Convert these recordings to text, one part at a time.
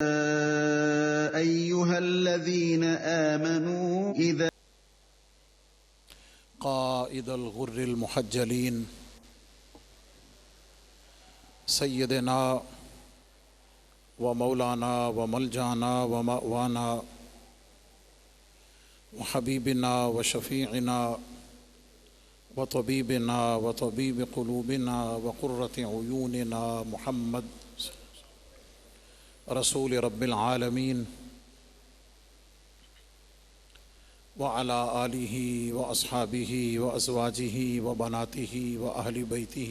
أيها الذين آمنوا إذا قائد الغر المحجلين سيدنا ومولانا وملجانا ومأوانا وحبيبنا وشفيعنا وطبيبنا وطبيب قلوبنا وقرة عيوننا محمد رسول رب العالمين وعلى آلہ وأصحابہ وأزواجہ وبناتہ وأہل بیتہ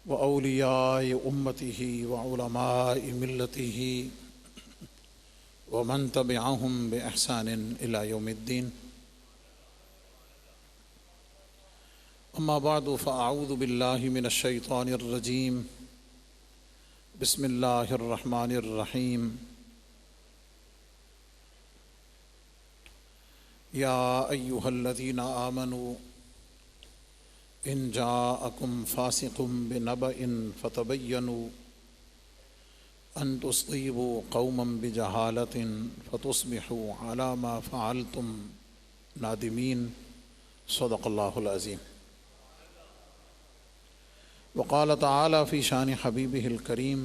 وأولیاء امتہ وعلماء ملتہ ومن تبعہم بإحسان إلى يوم الدین. اما بعد فأعوذ باللہ من الشیطان الرجیم. بسم اللہ الرحمن الرحیم. یا ایہا الذین آمنوا ان جاءکم فاسق بنبأ فتبینوا ان تصیبوا قوما بجہالۃ فتصبحوا علی ما فعلتم نادمین. صدق اللہ العظیم. وقال تعالی فی شان حبیبہ الکریم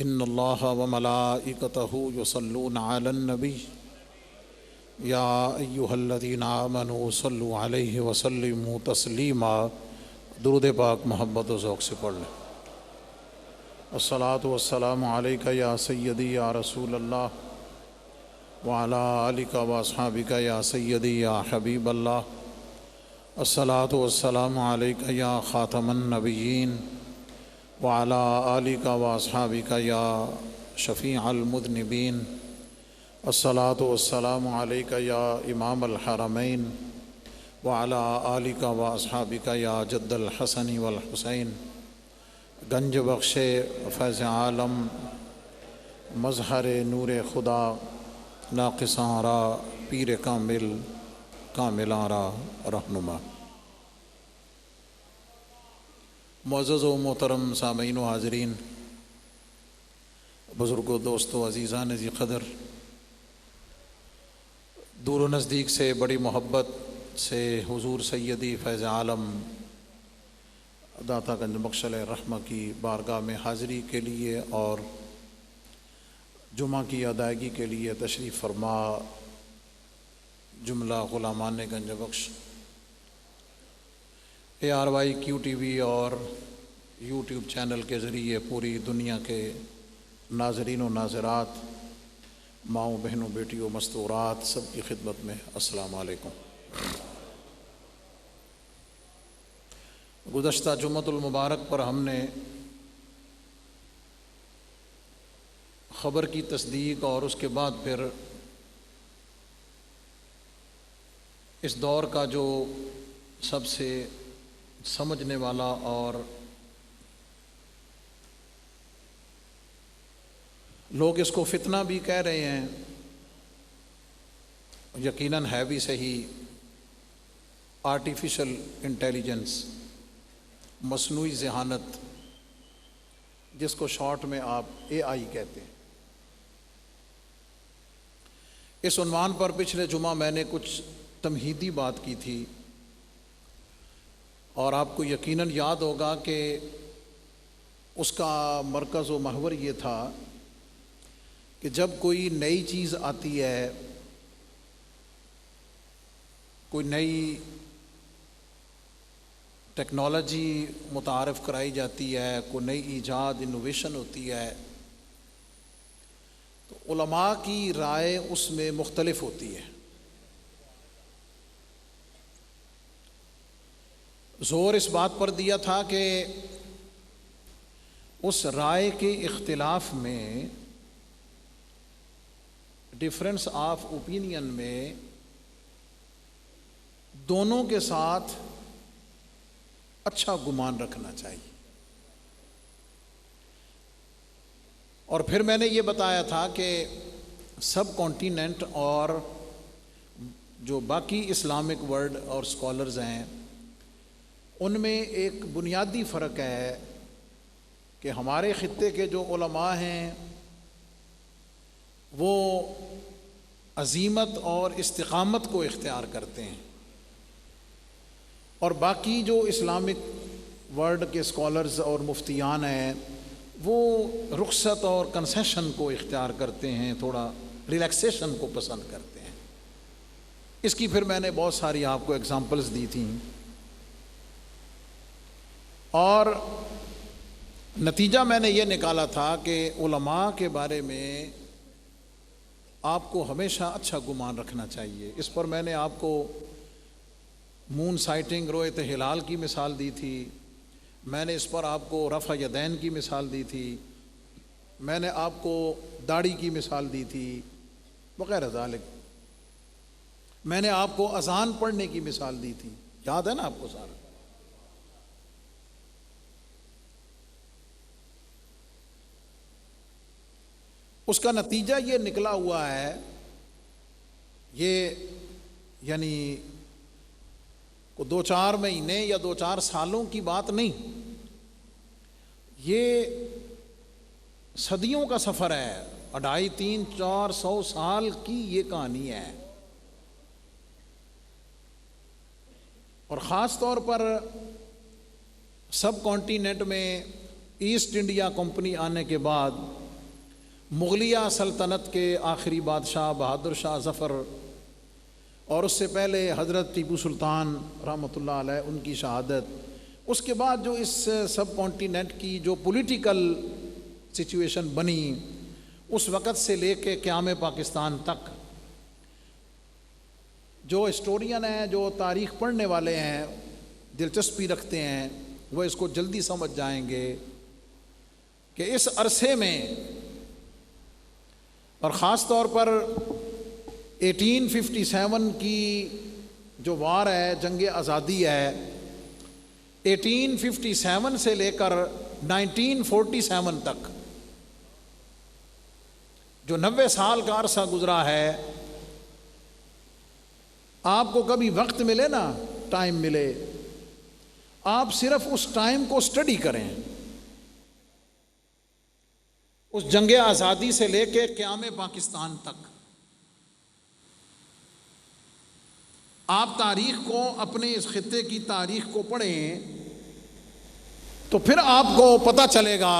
ان اللہ وملائکتہ یصلون علی النبی یا ایہا الذین آمنوا صلوا علیہ وسلموا تسلیما. درود پاک محبت و ذوق سے پڑھ لیں. الصلاۃ والسلام علیک یا سیدی یا رسول اللہ وعلی آلک واصحابک یا سیدی یا حبیب اللہ. الصلاۃ والسلام علیک یا خاتم النبیین وعلی آلک واصحابک یا شفیع المذنبین. الصلاۃ والسلام علیک یا امام الحرمین وعلی آلک واصحابک یا جد الحسن والحسین. گنج بخش فیض عالم مظہر نور خدا ناقصاں را پیر کامل کاملاں را رہنما. معزز و محترم سامعین و حاضرین، بزرگوں، دوستوں، عزیزان ذی قدر، دور و نزدیک سے بڑی محبت سے حضور سیدی فیض عالم داتا گنج بخش علیہ رحمہ کی بارگاہ میں حاضری کے لیے اور جمعہ کی ادائیگی کے لیے تشریف فرما جملہ غلامان گنج بخش ARYQ-TV اور یوٹیوب چینل کے ذریعے پوری دنیا کے ناظرین و ناظرات، ماؤں، بہنوں، بیٹیوں، مستورات، سب کی خدمت میں السلام علیکم. گزشتہ جمعۃ المبارک پر ہم نے خبر کی تصدیق اور اس کے بعد پھر اس دور کا جو سب سے سمجھنے والا اور لوگ اس کو فتنہ بھی کہہ رہے ہیں، یقیناً ہے بھی صحیح، آرٹیفیشل انٹیلیجنس، مصنوعی ذہانت، جس کو شارٹ میں آپ AI کہتے ہیں. اس عنوان پر پچھلے جمعہ میں نے کچھ تمہیدی بات کی تھی اور آپ کو یقیناً یاد ہوگا کہ اس کا مرکز و محور یہ تھا کہ جب کوئی نئی چیز آتی ہے، کوئی نئی ٹیکنالوجی متعارف کرائی جاتی ہے، کوئی نئی ایجاد انوویشن ہوتی ہے، تو علماء کی رائے اس میں مختلف ہوتی ہے. زور اس بات پر دیا تھا کہ اس رائے کے اختلاف میں، ڈفرینس آف اوپینین میں، دونوں کے ساتھ اچھا گمان رکھنا چاہیے. اور پھر میں نے یہ بتایا تھا کہ سب کانٹیننٹ اور جو باقی اسلامک ورلڈ اور اسکالرز ہیں ان میں ایک بنیادی فرق ہے کہ ہمارے خطے کے جو علماء ہیں وہ عزیمت اور استقامت کو اختیار کرتے ہیں، اور باقی جو اسلامک ورلڈ کے اسکالرز اور مفتیان ہیں وہ رخصت اور کنسیشن کو اختیار کرتے ہیں، تھوڑا ریلیکسیشن کو پسند کرتے ہیں۔ اس کی پھر میں نے بہت ساری آپ کو ایگزامپلز دی تھیں، اور نتیجہ میں نے یہ نکالا تھا کہ علماء کے بارے میں آپ کو ہمیشہ اچھا گمان رکھنا چاہیے۔ اس پر میں نے آپ کو مون سائٹنگ رویت ہلال کی مثال دی تھی، میں نے اس پر آپ کو رفع یدین کی مثال دی تھی، میں نے آپ کو داڑھی کی مثال دی تھی وغیرہ ذالک، میں نے آپ کو اذان پڑھنے کی مثال دی تھی، یاد ہے نا آپ کو سارا؟ اس کا نتیجہ یہ نکلا ہوا ہے، یہ یعنی کو 2-4 مہینے یا 2-4 سالوں کی بات نہیں، یہ صدیوں کا سفر ہے، 250-300-400 سال کی یہ کہانی ہے۔ اور خاص طور پر سب کانٹیننٹ میں ایسٹ انڈیا کمپنی آنے کے بعد مغلیہ سلطنت کے آخری بادشاہ بہادر شاہ ظفر، اور اس سے پہلے حضرت ٹیپو سلطان رحمۃ اللہ علیہ ان کی شہادت، اس کے بعد جو اس سب کانٹیننٹ کی جو پولیٹیکل سچویشن بنی، اس وقت سے لے کے قیام پاکستان تک، جو ہسٹورین ہیں، جو تاریخ پڑھنے والے ہیں، دلچسپی رکھتے ہیں، وہ اس کو جلدی سمجھ جائیں گے کہ اس عرصے میں، اور خاص طور پر 1857 کی جو وار ہے، جنگ آزادی ہے، 1857 سے لے کر 1947 تک جو 90 سال کا عرصہ گزرا ہے، آپ کو کبھی وقت ملے نا، ٹائم ملے، آپ صرف اس ٹائم کو اسٹڈی کریں، اس جنگ آزادی سے لے کے قیام پاکستان تک۔ آپ تاریخ کو، اپنے اس خطے کی تاریخ کو پڑھیں تو پھر آپ کو پتہ چلے گا،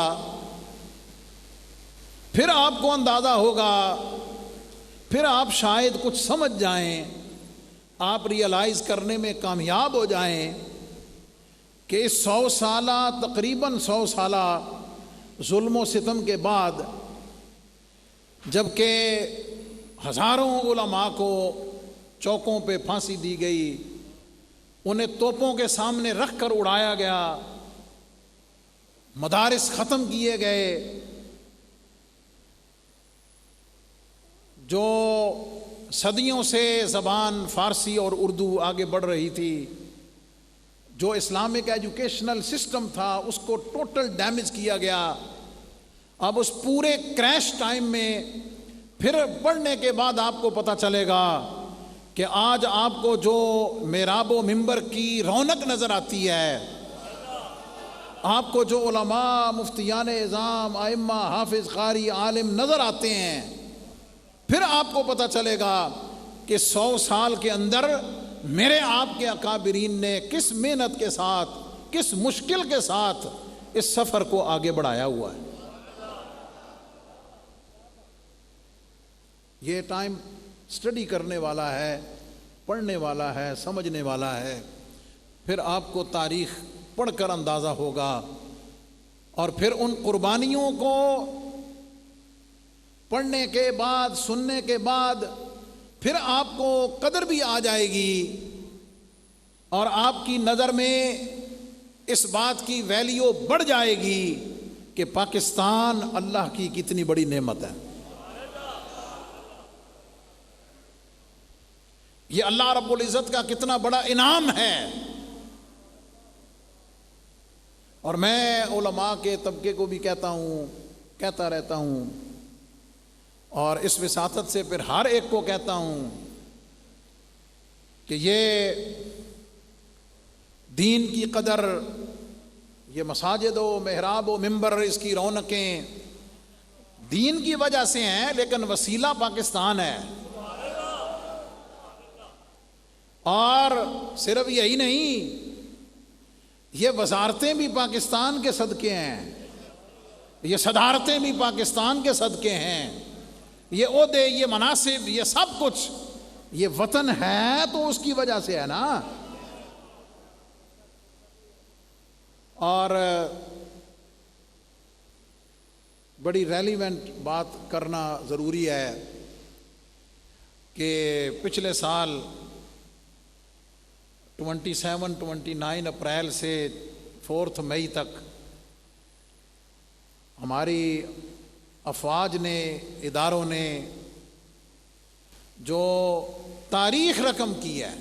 پھر آپ کو اندازہ ہوگا، پھر آپ شاید کچھ سمجھ جائیں، آپ ریئلائز کرنے میں کامیاب ہو جائیں کہ اس 100 سالہ، تقریباً 100 سالہ ظلم و ستم کے بعد، جبکہ ہزاروں علماء کو چوکوں پہ پھانسی دی گئی، انہیں توپوں کے سامنے رکھ کر اڑایا گیا، مدارس ختم کیے گئے، جو صدیوں سے زبان فارسی اور اردو آگے بڑھ رہی تھی، جو اسلامک ایجوکیشنل سسٹم تھا، اس کو ٹوٹل ڈیمیج کیا گیا۔ اب اس پورے کریش ٹائم میں پھر پڑھنے کے بعد آپ کو پتہ چلے گا کہ آج آپ کو جو محراب و منبر کی رونق نظر آتی ہے، آپ کو جو علماء، مفتیان اعظام، ائمہ، حافظ، قاری، عالم نظر آتے ہیں، پھر آپ کو پتہ چلے گا کہ 100 سال کے اندر میرے آپ کے اکابرین نے کس محنت کے ساتھ، کس مشکل کے ساتھ اس سفر کو آگے بڑھایا ہوا ہے۔ یہ ٹائم اسٹڈی کرنے والا ہے، پڑھنے والا ہے، سمجھنے والا ہے، پھر آپ کو تاریخ پڑھ کر اندازہ ہوگا، اور پھر ان قربانیوں کو پڑھنے کے بعد، سننے کے بعد، پھر آپ کو قدر بھی آ جائے گی، اور آپ کی نظر میں اس بات کی ویلیو بڑھ جائے گی کہ پاکستان اللہ کی کتنی بڑی نعمت ہے۔ یہ اللہ رب العزت کا کتنا بڑا انعام ہے۔ اور میں علماء کے طبقے کو بھی کہتا ہوں، کہتا رہتا ہوں، اور اس وساطت سے پھر ہر ایک کو کہتا ہوں کہ یہ دین کی قدر، یہ مساجد و محراب و ممبر، اس کی رونقیں دین کی وجہ سے ہیں، لیکن وسیلہ پاکستان ہے۔ اور صرف یہی نہیں، یہ وزارتیں بھی پاکستان کے صدقے ہیں، یہ صدارتیں بھی پاکستان کے صدقے ہیں، یہ عہدے، یہ مناصب، یہ سب کچھ یہ وطن ہے تو اس کی وجہ سے ہے نا۔ اور بڑی ریلیونٹ بات کرنا ضروری ہے کہ پچھلے سال 29 اپریل سے 4 مئی تک ہماری افواج نے، اداروں نے جو تاریخ رقم کی ہے،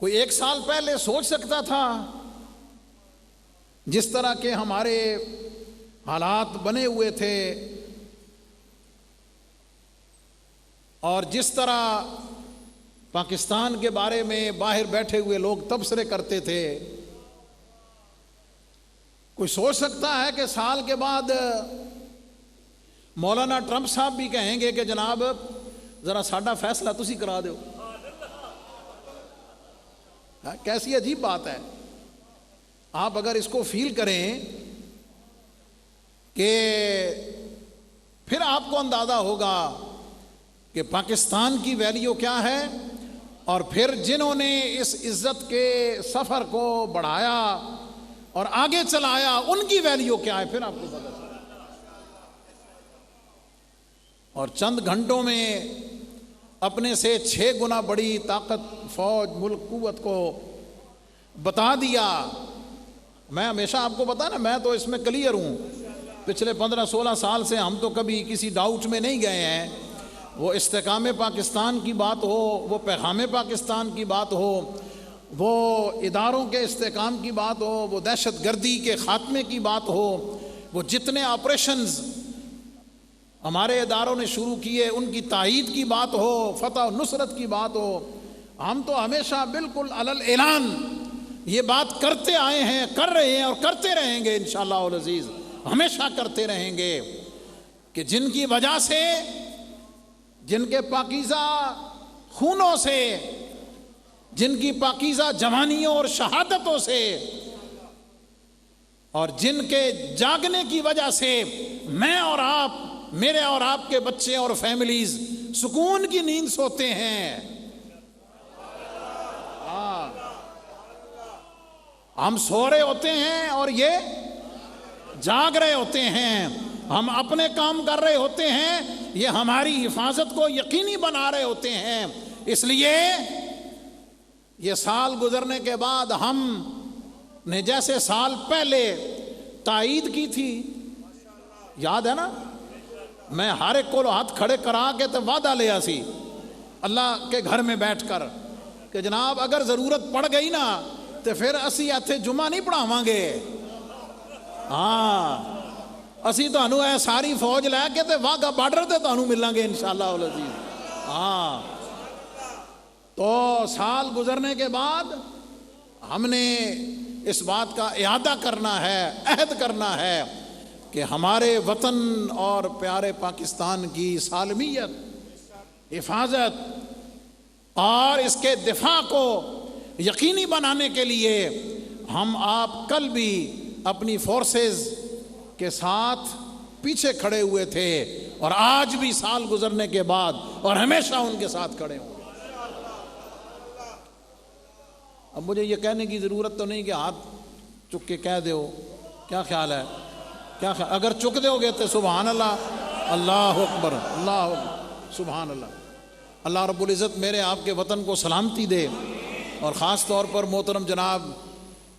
کوئی 1 سال پہلے سوچ سکتا تھا جس طرح کے ہمارے حالات بنے ہوئے تھے اور جس طرح پاکستان کے بارے میں باہر بیٹھے ہوئے لوگ تبصرے کرتے تھے، کوئی سوچ سکتا ہے کہ سال کے بعد مولانا ٹرمپ صاحب بھی کہیں گے کہ جناب ذرا ساڈا فیصلہ تسی کرا دیو؟ کیسی عجیب بات ہے۔ آپ اگر اس کو فیل کریں کہ پھر آپ کو اندازہ ہوگا کہ پاکستان کی ویلیو کیا ہے، اور پھر جنہوں نے اس عزت کے سفر کو بڑھایا اور آگے چلایا ان کی ویلیو کیا ہے، پھر آپ کو پتہ چلے۔ اور چند گھنٹوں میں اپنے سے 6 گنا بڑی طاقت، فوج، ملک، قوت کو بتا دیا۔ میں ہمیشہ آپ کو بتا نا، میں تو اس میں کلیئر ہوں، پچھلے 15-16 سال سے ہم تو کبھی کسی ڈاؤٹ میں نہیں گئے ہیں۔ وہ استحکام پاکستان کی بات ہو، وہ پیغام پاکستان کی بات ہو، وہ اداروں کے استحکام کی بات ہو، وہ دہشت گردی کے خاتمے کی بات ہو، وہ جتنے آپریشنز ہمارے اداروں نے شروع کیے ان کی تائید کی بات ہو، فتح و نصرت کی بات ہو، ہم تو ہمیشہ بالکل علل اعلان یہ بات کرتے آئے ہیں، کر رہے ہیں اور کرتے رہیں گے انشاءاللہ العزیز، ہمیشہ کرتے رہیں گے کہ جن کی وجہ سے، جن کے پاکیزہ خونوں سے، جن کی پاکیزہ جوانیوں اور شہادتوں سے، اور جن کے جاگنے کی وجہ سے میں اور آپ، میرے اور آپ کے بچے اور فیملیز سکون کی نیند سوتے ہیں۔ ہم سو رہے ہوتے ہیں اور یہ جاگ رہے ہوتے ہیں، ہم اپنے کام کر رہے ہوتے ہیں، یہ ہماری حفاظت کو یقینی بنا رہے ہوتے ہیں۔ اس لیے یہ سال گزرنے کے بعد ہم نے جیسے سال پہلے تائید کی تھی، یاد ہے نا، میں ہر ایک کو ہاتھ کھڑے کرا کے تو وعدہ لیا سی اللہ کے گھر میں بیٹھ کر کہ جناب اگر ضرورت پڑ گئی نا تو پھر اسی ایتھے جمعہ نہیں پڑھاواں گے، ہاں اسی تانوں اے ساری فوج لے کے تے واگا بارڈر تے تانوں ملیں گے انشاءاللہ العزیز۔ ہاں تو سال گزرنے کے بعد ہم نے اس بات کا اعادہ کرنا ہے، عہد کرنا ہے کہ ہمارے وطن اور پیارے پاکستان کی سالمیت، حفاظت اور اس کے دفاع کو یقینی بنانے کے لیے ہم آپ کل بھی اپنی فورسز کے ساتھ پیچھے کھڑے ہوئے تھے اور آج بھی سال گزرنے کے بعد اور ہمیشہ ان کے ساتھ کھڑے ہوں۔ اب مجھے یہ کہنے کی ضرورت تو نہیں کہ ہاتھ چک کے کہہ دو، کیا خیال ہے؟ کیا خیال؟ اگر چک دو گے تو سبحان اللہ، اللہ اکبر، اللہ اکبر، سبحان اللہ۔ اللہ رب العزت میرے آپ کے وطن کو سلامتی دے، اور خاص طور پر محترم جناب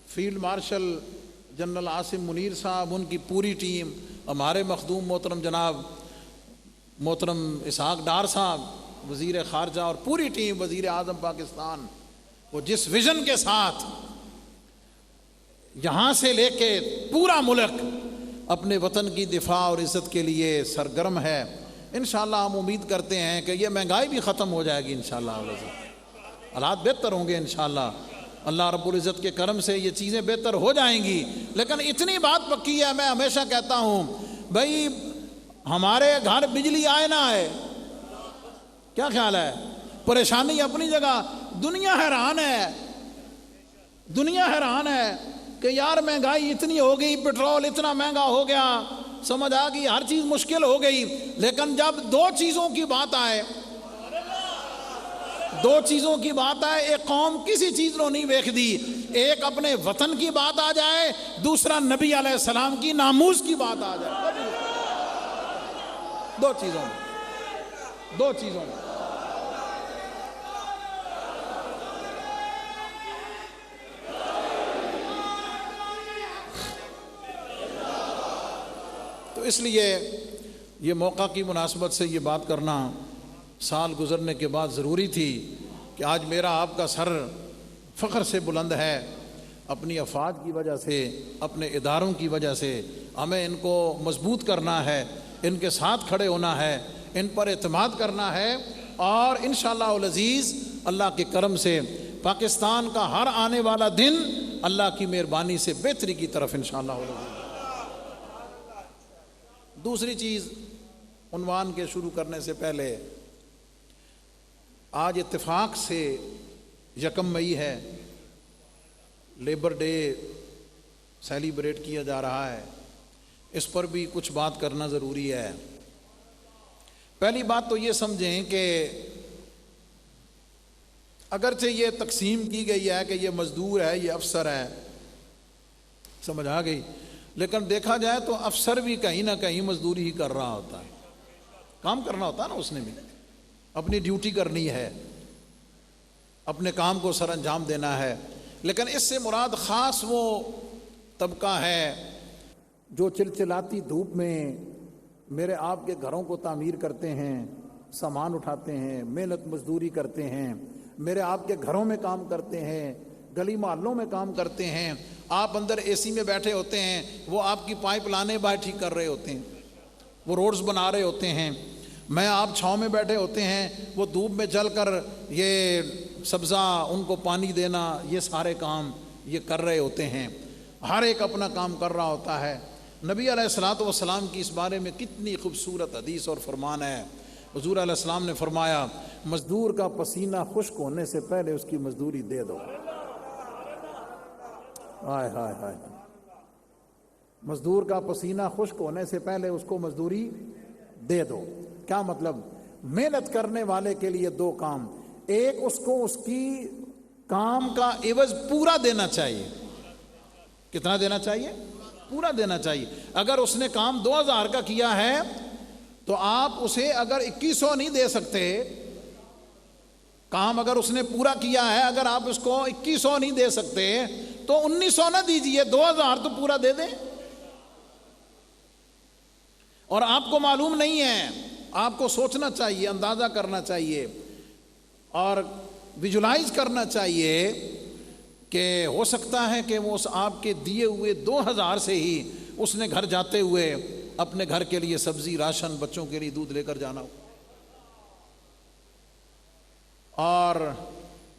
field marshal general Asim Munir صاحب، ان کی پوری ٹیم، ہمارے مخدوم محترم جناب محترم اسحاق ڈار صاحب وزیر خارجہ اور پوری ٹیم وزیر اعظم پاکستان، وہ جس ویژن کے ساتھ یہاں سے لے کے پورا ملک اپنے وطن کی دفاع اور عزت کے لیے سرگرم ہے، انشاءاللہ ہم امید کرتے ہیں کہ یہ مہنگائی بھی ختم ہو جائے گی انشاءاللہ۔ حالات بہتر ہوں گے انشاءاللہ، اللہ رب العزت کے کرم سے یہ چیزیں بہتر ہو جائیں گی۔ لیکن اتنی بات پکی ہے، میں ہمیشہ کہتا ہوں بھائی ہمارے گھر بجلی آئے نہ آئے، کیا خیال ہے؟ پریشانی اپنی جگہ، دنیا حیران ہے، دنیا حیران ہے کہ یار مہنگائی اتنی ہو گئی، پیٹرول اتنا مہنگا ہو گیا، سمجھ آ گئی، ہر چیز مشکل ہو گئی۔ لیکن جب دو چیزوں کی بات آئے، دو چیزوں کی بات آئے، ایک قوم کسی چیز کو نہیں ویکھ دی، ایک اپنے وطن کی بات آ جائے، دوسرا نبی علیہ السلام کی ناموس کی بات آ جائے، دو چیزوں میں، دو چیزوں میں۔ تو اس لیے یہ موقع کی مناسبت سے یہ بات کرنا سال گزرنے کے بعد ضروری تھی کہ آج میرا آپ کا سر فخر سے بلند ہے، اپنی افراد کی وجہ سے، اپنے اداروں کی وجہ سے۔ ہمیں ان کو مضبوط کرنا ہے، ان کے ساتھ کھڑے ہونا ہے، ان پر اعتماد کرنا ہے، اور انشاءاللہ العزیز اللہ کے کرم سے پاکستان کا ہر آنے والا دن اللہ کی مہربانی سے بہتری کی طرف انشاءاللہ العزیز۔ دوسری چیز عنوان کے شروع کرنے سے پہلے، آج اتفاق سے 1 مئی ہے، لیبر ڈے سیلیبریٹ کیا جا رہا ہے، اس پر بھی کچھ بات کرنا ضروری ہے۔ پہلی بات تو یہ سمجھیں کہ اگرچہ یہ تقسیم کی گئی ہے کہ یہ مزدور ہے، یہ افسر ہے، سمجھ آ گئی، لیکن دیکھا جائے تو افسر بھی کہیں نہ کہیں مزدوری ہی کر رہا ہوتا ہے، کام کرنا ہوتا ہے نا، اس نے بھی اپنی ڈیوٹی کرنی ہے، اپنے کام کو سر انجام دینا ہے۔ لیکن اس سے مراد خاص وہ طبقہ ہے جو چلچلاتی دھوپ میں میرے آپ کے گھروں کو تعمیر کرتے ہیں، سامان اٹھاتے ہیں، محنت مزدوری کرتے ہیں، میرے آپ کے گھروں میں کام کرتے ہیں، گلی محلوں میں کام کرتے ہیں، آپ اندر اے سی میں بیٹھے ہوتے ہیں، وہ آپ کی پائپ لانے باہر ٹھیک کر رہے ہوتے ہیں، وہ روڈز بنا رہے ہوتے ہیں، میں آپ چھاؤں میں بیٹھے ہوتے ہیں، وہ دھوپ میں چل کر یہ سبزہ ان کو پانی دینا، یہ سارے کام یہ کر رہے ہوتے ہیں، ہر ایک اپنا کام کر رہا ہوتا ہے۔ نبی علیہ الصلوۃ والسلام کی اس بارے میں کتنی خوبصورت حدیث اور فرمان ہے۔ حضور علیہ السلام نے فرمایا، مزدور کا پسینہ خشک ہونے سے پہلے اس کی مزدوری دے دو۔ ہائے ہائے ہائے، مزدور کا پسینہ خشک ہونے سے پہلے اس کو مزدوری دے دو۔ کیا مطلب؟ محنت کرنے والے کے لیے دو کام، ایک اس کو اس کی کام کا عوض پورا دینا چاہیے۔ کتنا دینا چاہیے؟ پورا دینا چاہیے۔ اگر اس نے کام 2000 کا کیا ہے تو آپ اسے اگر 2100 نہیں دے سکتے، کام اگر اس نے پورا کیا ہے، اگر آپ اس کو 2100 نہیں دے سکتے تو 1900 نہ دیجئے، 2000 تو پورا دے دیں۔ اور آپ کو معلوم نہیں ہے، آپ کو سوچنا چاہیے، اندازہ کرنا چاہیے اور ویژولائز کرنا چاہیے کہ ہو سکتا ہے کہ وہ اس آپ کے دیے ہوئے 2000 سے ہی اس نے گھر جاتے ہوئے اپنے گھر کے لیے سبزی، راشن، بچوں کے لیے دودھ لے کر جانا ہو۔ اور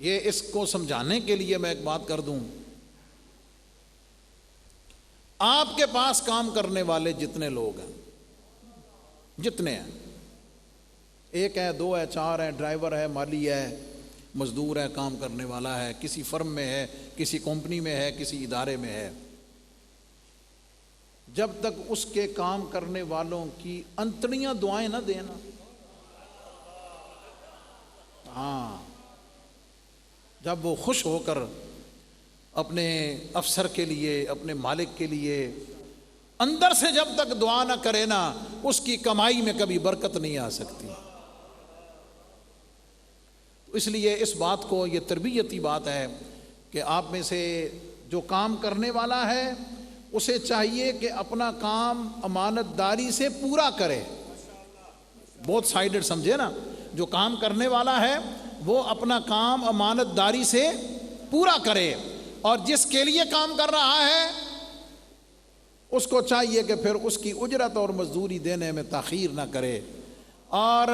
یہ اس کو سمجھانے کے لیے میں ایک بات کر دوں، آپ کے پاس کام کرنے والے جتنے لوگ ہیں، جتنے ہیں، ایک ہے، دو ہے، چار ہے، ڈرائیور ہے، مالی ہے، مزدور ہے، کام کرنے والا ہے، کسی فرم میں ہے، کسی کمپنی میں ہے، کسی ادارے میں ہے، جب تک اس کے کام کرنے والوں کی انتڑیاں دعائیں نہ دینا، ہاں، جب وہ خوش ہو کر اپنے افسر کے لیے، اپنے مالک کے لیے اندر سے جب تک دعا نہ کرے نا، اس کی کمائی میں کبھی برکت نہیں آ سکتی۔ اس لیے اس بات کو، یہ تربیتی بات ہے کہ آپ میں سے جو کام کرنے والا ہے اسے چاہیے کہ اپنا کام امانت داری سے پورا کرے۔ بہت سائیڈڈ سمجھے نا، جو کام کرنے والا ہے وہ اپنا کام امانت داری سے پورا کرے، اور جس کے لیے کام کر رہا ہے اس کو چاہیے کہ پھر اس کی اجرت اور مزدوری دینے میں تاخیر نہ کرے۔ اور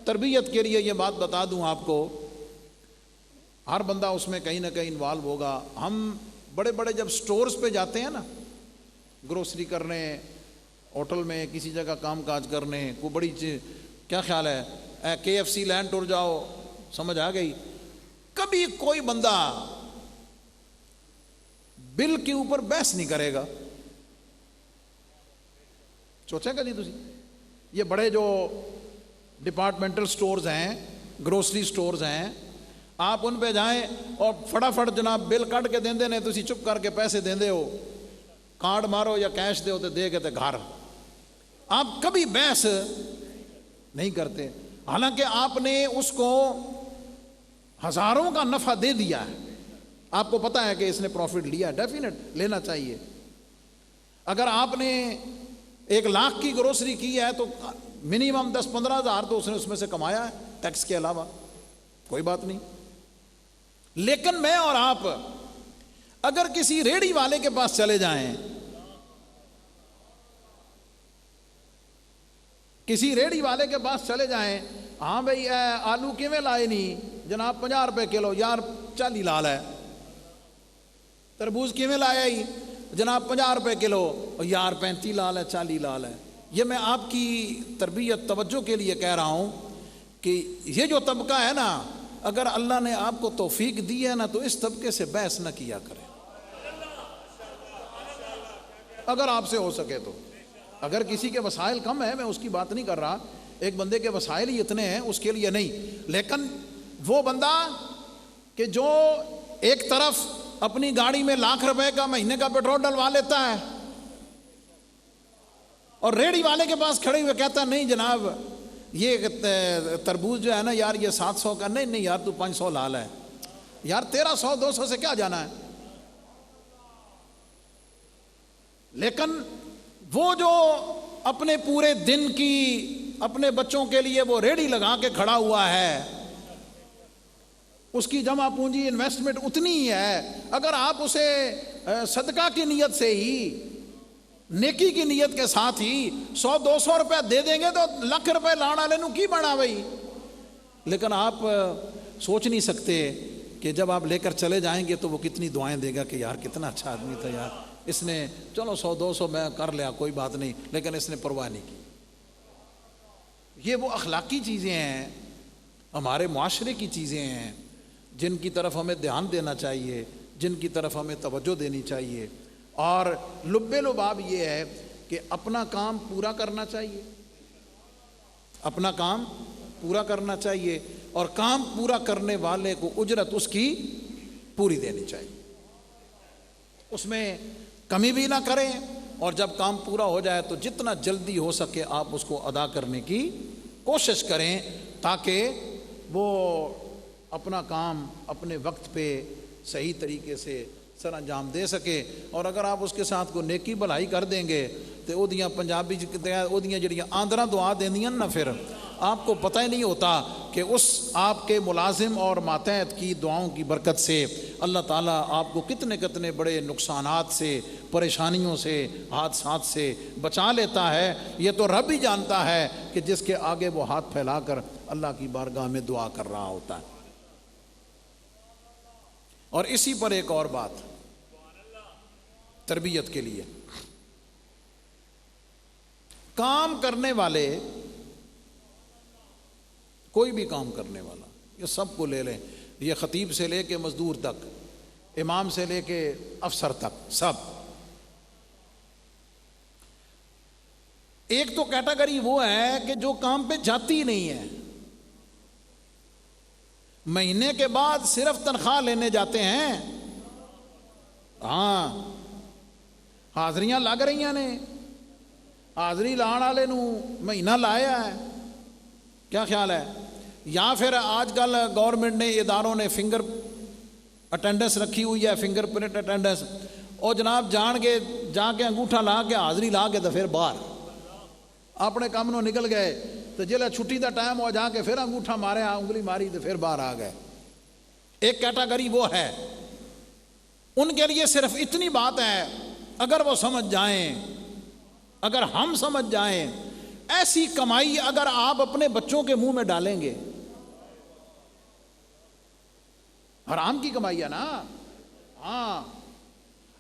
تربیت کے لیے یہ بات بتا دوں آپ کو، ہر بندہ اس میں کہیں نہ کہیں انوالو ہوگا. ہم بڑے بڑے جب سٹورز پہ جاتے ہیں نا, گروسری کرنے, ہوٹل میں کسی جگہ کام کاج کرنے, کوئی بڑی چیز, کیا خیال ہے KFC لینڈ ٹور جاؤ, سمجھ آ گئی, کبھی کوئی بندہ بل کے اوپر بحث نہیں کرے گا. سوچیں گا نہیں تسی, یہ بڑے جو ڈپارٹمنٹل سٹورز ہیں, گروسری سٹورز ہیں, آپ ان پہ جائیں اور فٹافٹ جناب بل کٹ کے دیں نے, تسی چپ کر کے پیسے دیں دے ہو, کارڈ مارو یا کیش دے دے کے گھر. آپ کبھی بحث نہیں کرتے, حالانکہ آپ نے اس کو ہزاروں کا نفع دے دیا ہے, آپ کو پتا ہے کہ اس نے پروفٹ لیا, ڈیفینیٹ لینا چاہیے. اگر آپ نے 1,00,000 کی گروسری کی ہے تو منیمم 10-15 ہزار تو اس میں سے کمایا ہے ٹیکس کے علاوہ, کوئی بات نہیں. لیکن میں اور آپ اگر کسی ریڑھی والے کے پاس چلے جائیں, کسی ریڑھی والے کے پاس چلے جائیں, ہاں بھائی آلو کیویں لائے نہیں جناب 50 روپے کلو, یار 40 لال ہے. تربوز کیویں لایا ہی جناب 50 روپے کلو, یار 35 لال ہے 40 لال ہے. یہ میں آپ کی تربیت توجہ کے لیے کہہ رہا ہوں کہ یہ جو طبقہ ہے نا, اگر اللہ نے آپ کو توفیق دی ہے نا تو اس طبقے سے بحث نہ کیا کریں اگر آپ سے ہو سکے تو. اگر کسی کے وسائل کم ہے, میں اس کی بات نہیں کر رہا, ایک بندے کے وسائل ہی اتنے ہیں اس کے لیے نہیں, لیکن وہ بندہ کہ جو ایک طرف اپنی گاڑی میں 1,00,000 روپے کا مہینے کا پیٹرول ڈلوا لیتا ہے اور ریڑھی والے کے پاس کھڑے ہوئے کہتا نہیں جناب یہ تربوز جو ہے نا یار یہ 700 کا, نہیں یار تو 500 لال ہے, یار 1,300-200 سے کیا جانا ہے. لیکن وہ جو اپنے پورے دن کی اپنے بچوں کے لیے وہ ریڑھی لگا کے کھڑا ہوا ہے, اس کی جمع پونجی انویسٹمنٹ اتنی ہی ہے, اگر آپ اسے صدقہ کی نیت سے ہی, نیکی کی نیت کے ساتھ ہی 100-200 روپے دے دیں گے تو 1,00,000 روپے لانا والے نو کی بنا بھائی. لیکن آپ سوچ نہیں سکتے کہ جب آپ لے کر چلے جائیں گے تو وہ کتنی دعائیں دے گا کہ یار کتنا اچھا آدمی تھا یار, اس نے چلو 100-200 میں کر لیا کوئی بات نہیں, لیکن اس نے پرواہ نہیں کی. یہ وہ اخلاقی چیزیں ہیں, ہمارے معاشرے کی چیزیں ہیں جن کی طرف ہمیں دھیان دینا چاہیے, جن کی طرف ہمیں توجہ دینی چاہیے. اور لب لباب یہ ہے کہ اپنا کام پورا کرنا چاہیے, اپنا کام پورا کرنا چاہیے, اور کام پورا کرنے والے کو اجرت اس کی پوری دینی چاہیے, اس میں کمی بھی نہ کریں, اور جب کام پورا ہو جائے تو جتنا جلدی ہو سکے آپ اس کو ادا کرنے کی کوشش کریں تاکہ وہ اپنا کام اپنے وقت پہ صحیح طریقے سے سر انجام دے سکے. اور اگر آپ اس کے ساتھ کو نیکی بھلائی کر دیں گے تو وہ دیاں پنجابی وہ دیاں جڑیاں آندرا دعا دیندیاں نا, پھر آپ کو پتہ ہی نہیں ہوتا کہ اس آپ کے ملازم اور ماتحت کی دعاؤں کی برکت سے اللہ تعالیٰ آپ کو کتنے کتنے بڑے نقصانات سے, پریشانیوں سے, حادثات سے بچا لیتا ہے. یہ تو رب ہی جانتا ہے کہ جس کے آگے وہ ہاتھ پھیلا کر اللہ کی بارگاہ میں دعا کر رہا ہوتا ہے. اور اسی پر ایک اور بات تربیت کے لیے, کام کرنے والے, کوئی بھی کام کرنے والا, یہ سب کو لے لیں, یہ خطیب سے لے کے مزدور تک, امام سے لے کے افسر تک, سب. ایک تو کیٹیگری وہ ہے کہ جو کام پہ جاتی نہیں ہے, مہینے کے بعد صرف تنخواہ لینے جاتے ہیں. ہاں حاضریاں لگ رہی نے, حاضری لان والے نو مہینہ لایا ہے, کیا خیال ہے. یا پھر آج کل گورنمنٹ نے, اداروں نے فنگر اٹینڈنس رکھی ہوئی ہے, فنگر پرنٹ اٹینڈنس, اور جناب جان کے جا کے انگوٹھا لا کے حاضری لا کے تو پھر باہر اپنے کام نو نکل گئے, تو جلے چھٹی دا ٹائم ہو جا کے پھر انگوٹھا ماریا, انگلی ماری تو پھر باہر آ گئے. ایک کیٹیگری وہ ہے, ان کے لیے صرف اتنی بات ہے, اگر وہ سمجھ جائیں, اگر ہم سمجھ جائیں, ایسی کمائی اگر آپ اپنے بچوں کے منہ میں ڈالیں گے, حرام کی کمائی ہے نا. ہاں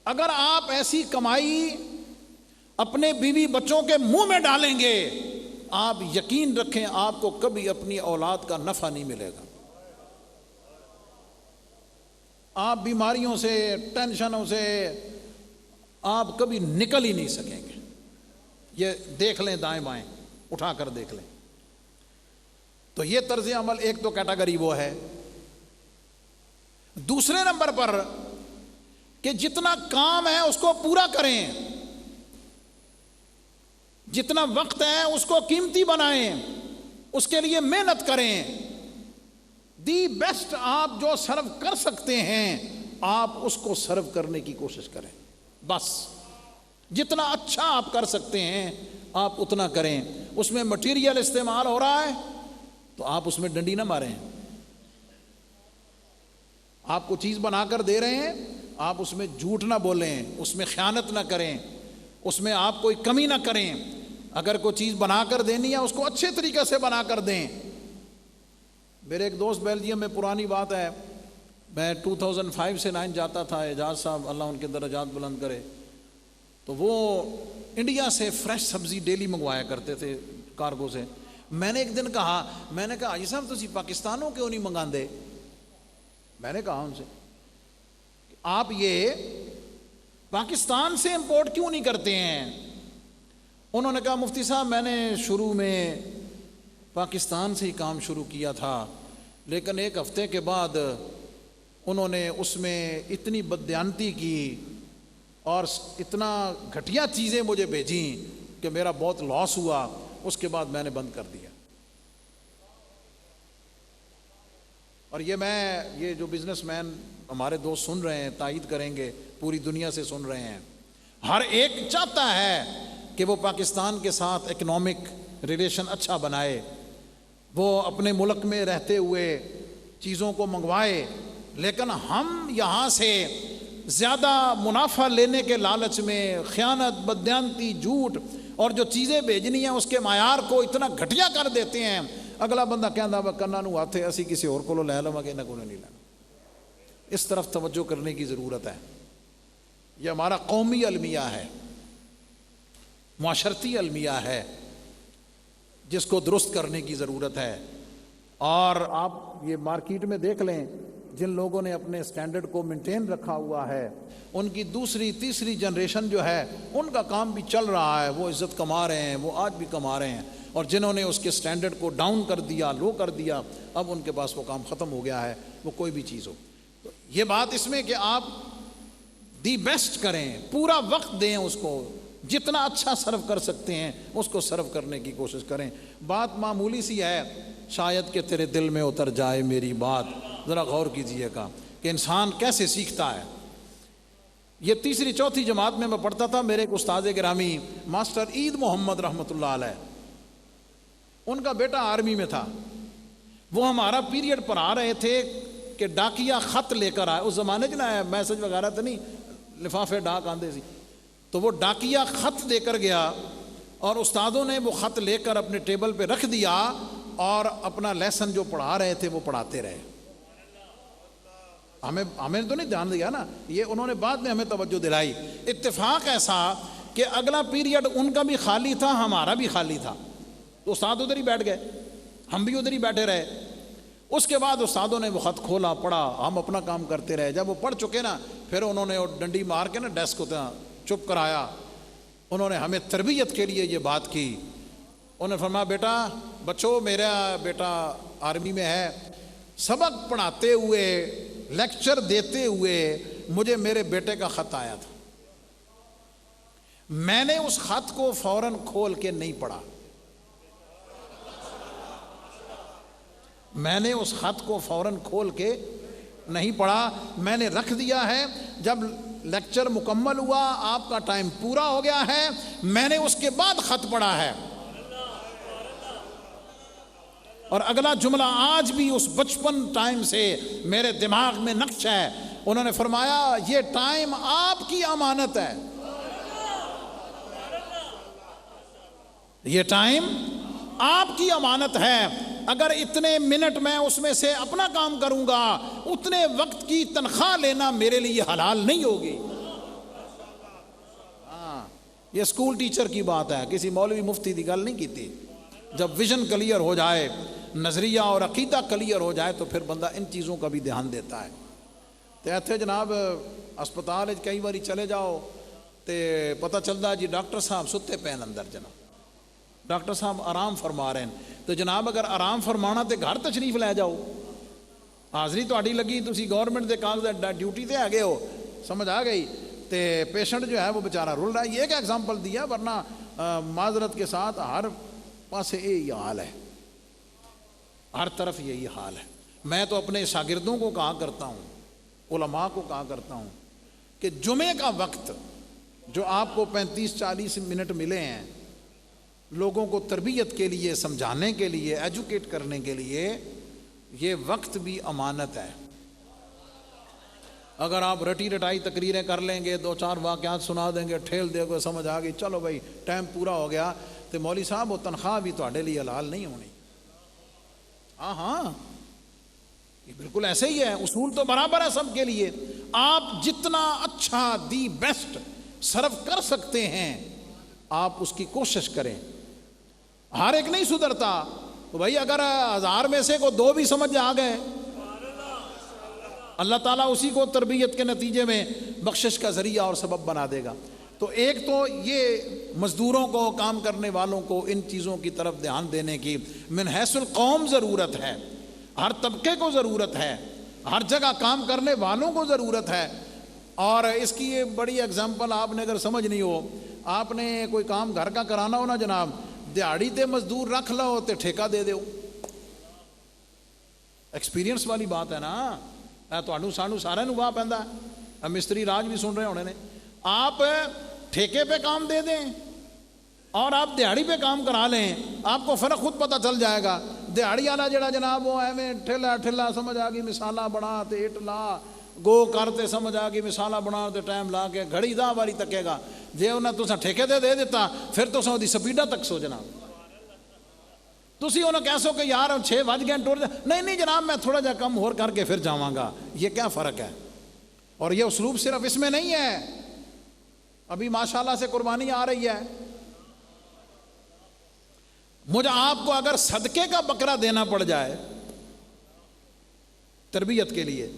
اگر آپ ایسی کمائی اپنے بیوی بچوں کے منہ میں ڈالیں گے، آپ یقین رکھیں آپ کو کبھی اپنی اولاد کا نفع نہیں ملے گا. آپ بیماریوں سے، ٹینشنوں سے آپ کبھی نکل ہی نہیں سکیں گے. یہ دیکھ لیں دائیں بائیں، اٹھا کر دیکھ لیں. تو یہ طرز عمل ایک تو کیٹیگری وہ ہے. دوسرے نمبر پر کہ جتنا کام ہے اس کو پورا کریں، جتنا وقت ہے اس کو قیمتی بنائیں، اس کے لیے محنت کریں. دی بیسٹ آپ جو سرو کر سکتے ہیں آپ اس کو سرو کرنے کی کوشش کریں. بس جتنا اچھا آپ کر سکتے ہیں آپ اتنا کریں. اس میں مٹیریل استعمال ہو رہا ہے تو آپ اس میں ڈنڈی نہ ماریں. آپ کو چیز بنا کر دے رہے ہیں، آپ اس میں جھوٹ نہ بولیں، اس میں خیانت نہ کریں، اس میں آپ کوئی کمی نہ کریں. اگر کوئی چیز بنا کر دینی ہے اس کو اچھے طریقے سے بنا کر دیں. میرے ایک دوست بیلجیم میں، پرانی بات ہے، میں 2005 سے 9 جاتا تھا، اعجاز صاحب اللہ ان کے درجات بلند کرے، تو وہ انڈیا سے فریش سبزی ڈیلی منگوایا کرتے تھے کارگو سے. میں نے ایک دن کہا، میں نے کہا حاجی صاحب تسی پاکستانوں کیوں نہیں منگا دے؟ میں نے کہا ان سے آپ یہ پاکستان سے امپورٹ کیوں نہیں کرتے ہیں؟ انہوں نے کہا مفتی صاحب میں نے شروع میں پاکستان سے ہی کام شروع کیا تھا، لیکن ایک ہفتے کے بعد انہوں نے اس میں اتنی بددیانتی کی اور اتنا گھٹیا چیزیں مجھے بھیجیں کہ میرا بہت لاس ہوا. اس کے بعد میں نے بند کر دیا. اور یہ جو بزنس مین ہمارے دوست سن رہے ہیں تائید کریں گے، پوری دنیا سے سن رہے ہیں، ہر ایک چاہتا ہے کہ وہ پاکستان کے ساتھ اکنامک ریلیشن اچھا بنائے، وہ اپنے ملک میں رہتے ہوئے چیزوں کو منگوائے. لیکن ہم یہاں سے زیادہ منافع لینے کے لالچ میں خیانت، بددیانتی، جھوٹ اور جو چیزیں بھیجنی ہیں اس کے معیار کو اتنا گھٹیا کر دیتے ہیں. اگلا بندہ کہندا وا کناں نوں ہاتھ ہے اسی کسی اور کولوں لے لواں گے، انہاں کولوں نہیں لینا. اس طرف توجہ کرنے کی ضرورت ہے. یہ ہمارا قومی المیہ ہے، معاشرتی المیہ ہے، جس کو درست کرنے کی ضرورت ہے. اور آپ یہ مارکیٹ میں دیکھ لیں، جن لوگوں نے اپنے سٹینڈرڈ کو مینٹین رکھا ہوا ہے ان کی دوسری تیسری جنریشن جو ہے ان کا کام بھی چل رہا ہے، وہ عزت کما رہے ہیں، وہ آج بھی کما رہے ہیں. اور جنہوں نے اس کے سٹینڈرڈ کو ڈاؤن کر دیا، لو کر دیا، اب ان کے پاس وہ کام ختم ہو گیا ہے، وہ کوئی بھی چیز ہو. تو یہ بات اس میں کہ آپ دی بیسٹ کریں، پورا وقت دیں اس کو، جتنا اچھا سرو کر سکتے ہیں اس کو سرو کرنے کی کوشش کریں. بات معمولی سی ہے، شاید کہ تیرے دل میں اتر جائے میری بات. ذرا غور کیجئے گا کہ انسان کیسے سیکھتا ہے. یہ تیسری چوتھی جماعت میں پڑھتا تھا، میرے ایک استاد گرامی ماسٹر عید محمد رحمۃ اللہ علیہ، ان کا بیٹا آرمی میں تھا. وہ ہمارا پیریڈ پڑھا رہے تھے کہ ڈاکیا خط لے کر آئے. اس زمانے کے نا میسج وغیرہ تو نہیں، لفافے ڈاک آندے سی. تو وہ ڈاکیا خط دے کر گیا اور استادوں نے وہ خط لے کر اپنے ٹیبل پہ رکھ دیا اور اپنا لیسن جو پڑھا رہے تھے وہ پڑھاتے رہے. ہمیں تو نہیں دھیان دیا نا، یہ انہوں نے بعد میں ہمیں توجہ دلائی. اتفاق ایسا کہ اگلا پیریڈ ان کا بھی خالی تھا، ہمارا بھی خالی تھا. تو استاد ادھر ہی بیٹھ گئے، ہم بھی ادھر ہی بیٹھے رہے. اس کے بعد استادوں نے وہ خط کھولا، پڑھا، ہم اپنا کام کرتے رہے. جب وہ پڑھ چکے نا، پھر انہوں نے ڈنڈی مار کے نا ڈیسک کو چپ کرایا. انہوں نے ہمیں تربیت کے لیے یہ بات کی. انہوں نے فرمایا بیٹا بچوں، میرا بیٹا آرمی میں ہے، سبق پڑھاتے ہوئے، لیکچر دیتے ہوئے مجھے میرے بیٹے کا خط آیا تھا. میں نے اس خط کو فوراً کھول کے نہیں پڑھا. میں نے اس خط کو فوراً کھول کے نہیں پڑھا، میں نے رکھ دیا ہے. جب لیکچر مکمل ہوا، آپ کا ٹائم پورا ہو گیا ہے، میں نے اس کے بعد خط پڑھا ہے. اور اگلا جملہ آج بھی اس بچپن ٹائم سے میرے دماغ میں نقش ہے. انہوں نے فرمایا یہ ٹائم آپ کی امانت ہے، یہ ٹائم آپ کی امانت ہے. اگر اتنے منٹ میں اس میں سے اپنا کام کروں گا اتنے وقت کی تنخواہ لینا میرے لیے حلال نہیں ہوگی. یہ اسکول ٹیچر کی بات ہے, کسی مولوی مفتی کی گل نہیں کی تھی. جب ویژن کلیئر ہو جائے, نظریہ اور عقیدہ کلیئر ہو جائے تو پھر بندہ ان چیزوں کا بھی دھیان دیتا ہے. تو ایتھے جناب اسپتال کئی باری چلے جاؤ تو پتہ چلتا جی ڈاکٹر صاحب ستے پے اندر, جناب ڈاکٹر صاحب آرام فرما رہے ہیں. تو جناب اگر آرام فرمانا تو گھر تشریف لے جاؤ, حاضری تہاڈی لگی, تسی گورنمنٹ دے کاغذ ڈیوٹی تے آ گئے ہو, سمجھ آ گئی. تے پیشنٹ جو ہے وہ بیچارہ رول رہا ہے. یہ ایک ایگزامپل دیا, ورنہ معذرت کے ساتھ ہر پاسے یہی حال ہے, ہر طرف یہی حال ہے. میں تو اپنے شاگردوں کو کہا کرتا ہوں, علماء کو کہا کرتا ہوں کہ جمعے کا وقت جو آپ کو 35-40 منٹ ملے ہیں لوگوں کو تربیت کے لیے, سمجھانے کے لیے, ایجوکیٹ کرنے کے لیے, یہ وقت بھی امانت ہے. اگر آپ رٹی رٹائی تقریریں کر لیں گے, 2-4 واقعات سنا دیں گے, ٹھیل دے گے, سمجھ آ گئی, چلو بھائی ٹائم پورا ہو گیا, تو مولوی صاحب وہ تنخواہ بھی تہاڈے لیے حلال نہیں ہونی. ہاں یہ بالکل ایسے ہی ہے, اصول تو برابر ہے سب کے لیے. آپ جتنا اچھا دی بیسٹ صرف کر سکتے ہیں آپ اس کی کوشش کریں. ہر ایک نہیں سدھرتا, تو بھائی اگر 1000 میں سے کو 2 بھی سمجھ آ گئے, اللہ تعالیٰ اسی کو تربیت کے نتیجے میں بخشش کا ذریعہ اور سبب بنا دے گا. تو ایک تو یہ مزدوروں کو, کام کرنے والوں کو ان چیزوں کی طرف دھیان دینے کی من حیث القوم ضرورت ہے, ہر طبقے کو ضرورت ہے, ہر جگہ کام کرنے والوں کو ضرورت ہے. اور اس کی یہ بڑی اگزامپل آپ نے اگر سمجھ نہیں ہو, آپ نے کوئی کام گھر کا کرانا ہو نا جناب, دیہڑی تے مزدور رکھ لو تے ٹھیکہ دے دو. ایکسپیرینس والی بات ہے نا, تھانوں سانوں سارے نوں واہ پیندا ہے. مستری راج بھی سن رہے ہونے نے. آپ ٹھیکے پہ کام دے دیں اور آپ دیہڑی پہ کام کرا لیں, آپ کو فرق خود پتہ چل جائے گا. دیہڑی والا جڑا جناب وہ ایویں ٹھلا سمجھ آ گئی, مثالہ بنا تے اٹ لا گو کرتے, سمجھ آ گئی مثالہ بنا تے ٹائم لا کے گھڑی 10 باری تکے گا. جے انہیں تساں ٹھیکے دے دیتا پھر تساں اودی سپیڈا تک سو جناب. تسی انہیں کہہ سو کہ یار 6 بج گئے ٹور نہیں جناب میں تھوڑا جا کم اور کر کے پھر جاواں گا. یہ کیا فرق ہے؟ اور یہ اسلوب صرف اس میں نہیں ہے, ابھی ماشاءاللہ سے قربانی آ رہی ہے. مجھے آپ کو اگر صدقے کا بکرا دینا پڑ جائے تربیت کے لیے,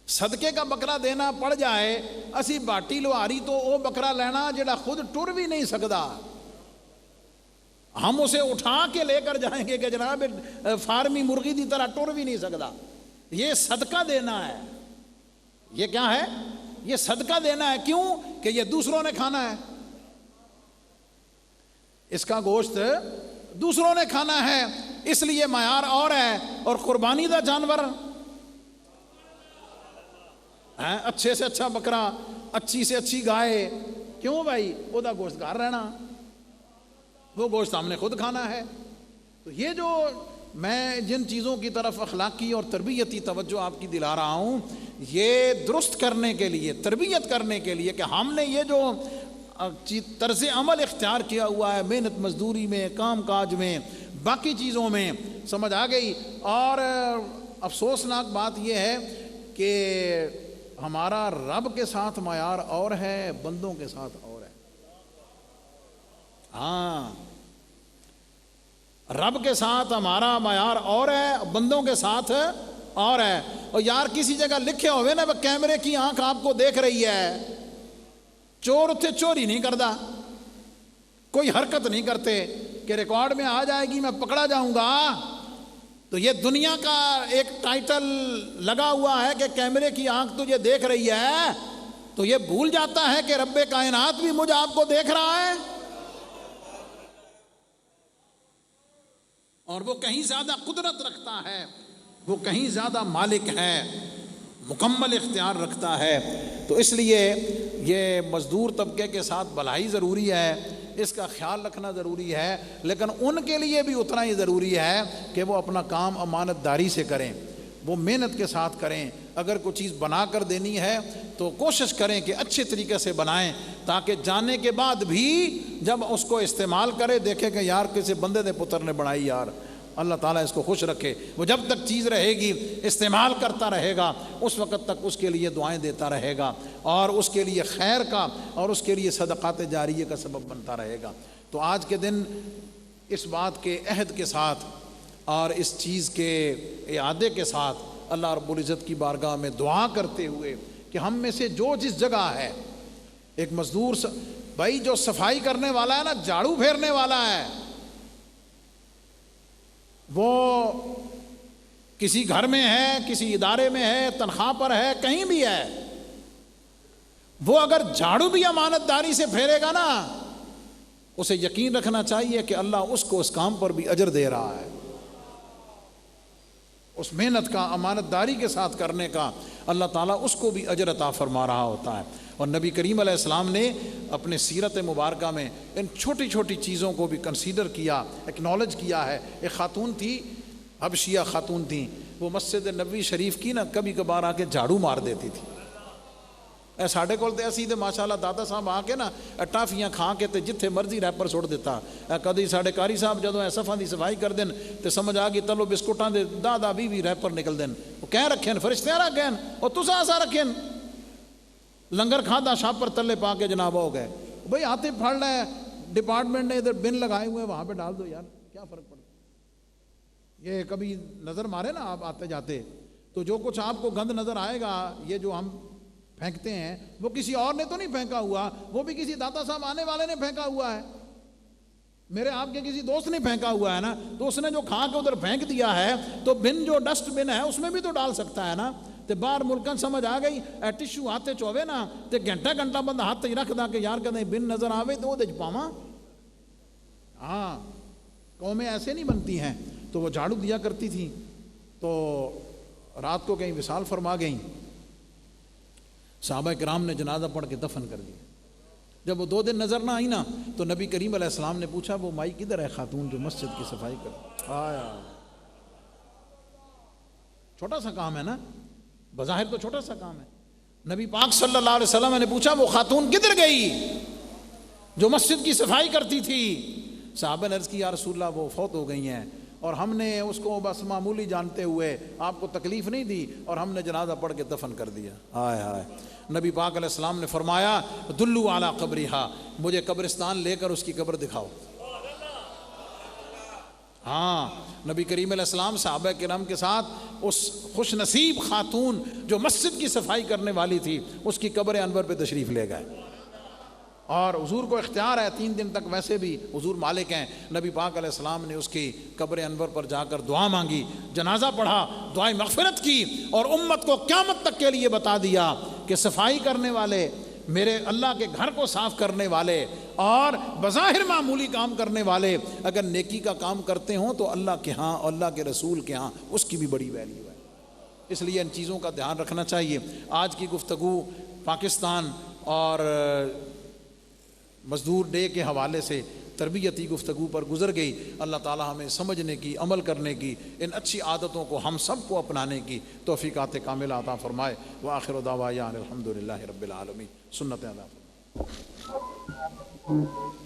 صدقے کا بکرا دینا پڑ جائے, اسی باٹی لوہاری تو وہ بکرا لینا جڑا خود ٹر بھی نہیں سکتا, ہم اسے اٹھا کے لے کر جائیں گے کہ جناب فارمی مرغی دی طرح ٹر بھی نہیں سکتا. یہ صدقہ دینا ہے. یہ کیا ہے؟ یہ صدقہ دینا ہے. کیوں کہ یہ دوسروں نے کھانا ہے, اس کا گوشت دوسروں نے کھانا ہے, اس لیے معیار اور ہے. اور قربانی دا جانور اچھے سے اچھا بکرا, اچھی سے اچھی گائے, کیوں بھائی وہ دا گوشت گھر رہنا, وہ گوشت ہم نے خود کھانا ہے. تو یہ جو میں جن چیزوں کی طرف اخلاقی اور تربیتی توجہ آپ کی دلا رہا ہوں, یہ درست کرنے کے لیے, تربیت کرنے کے لیے کہ ہم نے یہ جو طرز عمل اختیار کیا ہوا ہے محنت مزدوری میں, کام کاج میں, باقی چیزوں میں, سمجھ آ گئی. اور افسوسناک بات یہ ہے کہ ہمارا رب کے ساتھ معیار اور ہے, بندوں کے ساتھ اور ہے. ہاں, رب کے ساتھ ہمارا معیار اور ہے, بندوں کے ساتھ اور ہے. اور یار کسی جگہ لکھے ہوئے نا کیمرے کی آنکھ آپ کو دیکھ رہی ہے, چور اتنے چوری نہیں کرتا, کوئی حرکت نہیں کرتے کہ ریکارڈ میں آ جائے گی میں پکڑا جاؤں گا. تو یہ دنیا کا ایک ٹائٹل لگا ہوا ہے کہ کیمرے کی آنکھ تجھے دیکھ رہی ہے, تو یہ بھول جاتا ہے کہ رب کائنات بھی مجھے آپ کو دیکھ رہا ہے, اور وہ کہیں زیادہ قدرت رکھتا ہے, وہ کہیں زیادہ مالک ہے, مکمل اختیار رکھتا ہے. تو اس لیے یہ مزدور طبقے کے ساتھ بھلائی ضروری ہے, اس کا خیال رکھنا ضروری ہے, لیکن ان کے لیے بھی اتنا ہی ضروری ہے کہ وہ اپنا کام امانت داری سے کریں, وہ محنت کے ساتھ کریں. اگر کوئی چیز بنا کر دینی ہے تو کوشش کریں کہ اچھے طریقے سے بنائیں, تاکہ جانے کے بعد بھی جب اس کو استعمال کرے دیکھے کہ یار کسی بندے دے پتر نے بنائی, یار اللہ تعالیٰ اس کو خوش رکھے. وہ جب تک چیز رہے گی استعمال کرتا رہے گا، اس وقت تک اس کے لیے دعائیں دیتا رہے گا اور اس کے لیے خیر کا اور اس کے لیے صدقات جاریہ کا سبب بنتا رہے گا. تو آج کے دن اس بات کے عہد کے ساتھ اور اس چیز کے اعادے کے ساتھ اللہ رب العزت کی بارگاہ میں دعا کرتے ہوئے کہ ہم میں سے جو جس جگہ ہے، ایک مزدور بھائی جو صفائی کرنے والا ہے نا، جھاڑو پھیرنے والا ہے، وہ کسی گھر میں ہے، کسی ادارے میں ہے، تنخواہ پر ہے، کہیں بھی ہے، وہ اگر جھاڑو بھی امانت داری سے پھیرے گا نا، اسے یقین رکھنا چاہیے کہ اللہ اس کو اس کام پر بھی اجر دے رہا ہے. اس محنت کا، امانت داری کے ساتھ کرنے کا اللہ تعالیٰ اس کو بھی اجر عطا فرما رہا ہوتا ہے. اور نبی کریم علیہ السلام نے اپنے سیرت مبارکہ میں ان چھوٹی چھوٹی چیزوں کو بھی کنسیڈر کیا، ایکنالج کیا ہے. ایک خاتون تھی، حبشیہ خاتون تھیں، وہ مسجد نبوی شریف کی نا کبھی کبھار آ کے جھاڑو مار دیتی تھی. ساڈے کول تے اسی تے ماشاءاللہ دادا صاحب آ کے نا ٹافیاں کھا کے تے جتھے مرضی ریپر سٹ دیتا. کدی ساڈے قاری صاحب جدوں صفاں دی صفائی کر دین تے سمجھ آ گئی تلو بسکٹاں دے 10-20 ریپر نکل دین. وہ کہہ رکھے فرشتے رکھ گئے اور تساں اسا رکھے لنگر کھادا شاپر تلے پا کے جناب ہو گئے. بھئی ہاتھیں پھڑ رہے ہیں، ڈپارٹمنٹ نے ادھر بن لگائے ہوئے ہیں، وہاں پہ ڈال دو یار، کیا فرق پڑتا. یہ کبھی نظر مارے نا آپ آتے جاتے تو جو کچھ آپ کو گند نظر آئے گا، یہ جو ہم پھینکتے ہیں وہ کسی اور نے تو نہیں پھینکا ہوا، وہ بھی کسی داتا صاحب آنے والے نے پھینکا ہوا ہے. میرے آپ کے کسی دوست نے پھینکا ہوا ہے نا، تو اس نے جو کھا کے ادھر پھینک دیا ہے تو بن جو ڈسٹ بن ہے اس میں بھی تو ڈال سکتا ہے نا. تے باہر ملکن سمجھ آ گئی ٹشو ہاتھ چوے نا تے گھنٹہ بندہ ہاتھ ہی رکھ دا کہ یار کدیں بن نظر آوے تو وہ دے پاواں. ہاں قومیں ایسے نہیں بنتی ہیں. تو وہ جھاڑو دیا کرتی تھی. تو رات کو کہیں وصال فرما گئیں، صحابہ کرام نے جنازہ پڑھ کے دفن کر دیا. جب وہ 2 دن نظر نہ آئی نا تو نبی کریم علیہ السلام نے پوچھا وہ مائی کدھر ہے خاتون جو مسجد کی صفائی کر. آیا چھوٹا سا کام ہے نا، بظاہر تو چھوٹا سا کام ہے. نبی پاک صلی اللہ علیہ وسلم نے پوچھا وہ خاتون کدھر گئی جو مسجد کی صفائی کرتی تھی. صحابہ نے عرض کی یا رسول اللہ وہ فوت ہو گئی ہیں اور ہم نے اس کو بس معمولی جانتے ہوئے آپ کو تکلیف نہیں دی اور ہم نے جنازہ پڑھ کے دفن کر دیا. ہائے ہائے. نبی پاک علیہ السلام نے فرمایا دلو علی قبرہا، مجھے قبرستان لے کر اس کی قبر دکھاؤ. ہاں نبی کریم علیہ السلام صحابہ کرام کے ساتھ اس خوش نصیب خاتون جو مسجد کی صفائی کرنے والی تھی اس کی قبر انور پہ تشریف لے گئے. اور حضور کو اختیار ہے 3 دن تک، ویسے بھی حضور مالک ہیں. نبی پاک علیہ السلام نے اس کی قبر انور پر جا کر دعا مانگی، جنازہ پڑھا، دعائیں مغفرت کی اور امت کو قیامت تک کے لیے بتا دیا کہ صفائی کرنے والے، میرے اللہ کے گھر کو صاف کرنے والے اور بظاہر معمولی کام کرنے والے اگر نیکی کا کام کرتے ہوں تو اللہ کے ہاں اور اللہ کے رسول کے ہاں اس کی بھی بڑی ویلیو ہے. اس لیے ان چیزوں کا دھیان رکھنا چاہیے. آج کی گفتگو پاکستان اور مزدور ڈے کے حوالے سے تربیتی گفتگو پر گزر گئی. اللہ تعالی ہمیں سمجھنے کی، عمل کرنے کی، ان اچھی عادتوں کو ہم سب کو اپنانے کی توفیقات کاملہ عطا فرمائے. وآخر دعوانا الحمدللہ رب العالمین. سنت ادا فرمائے.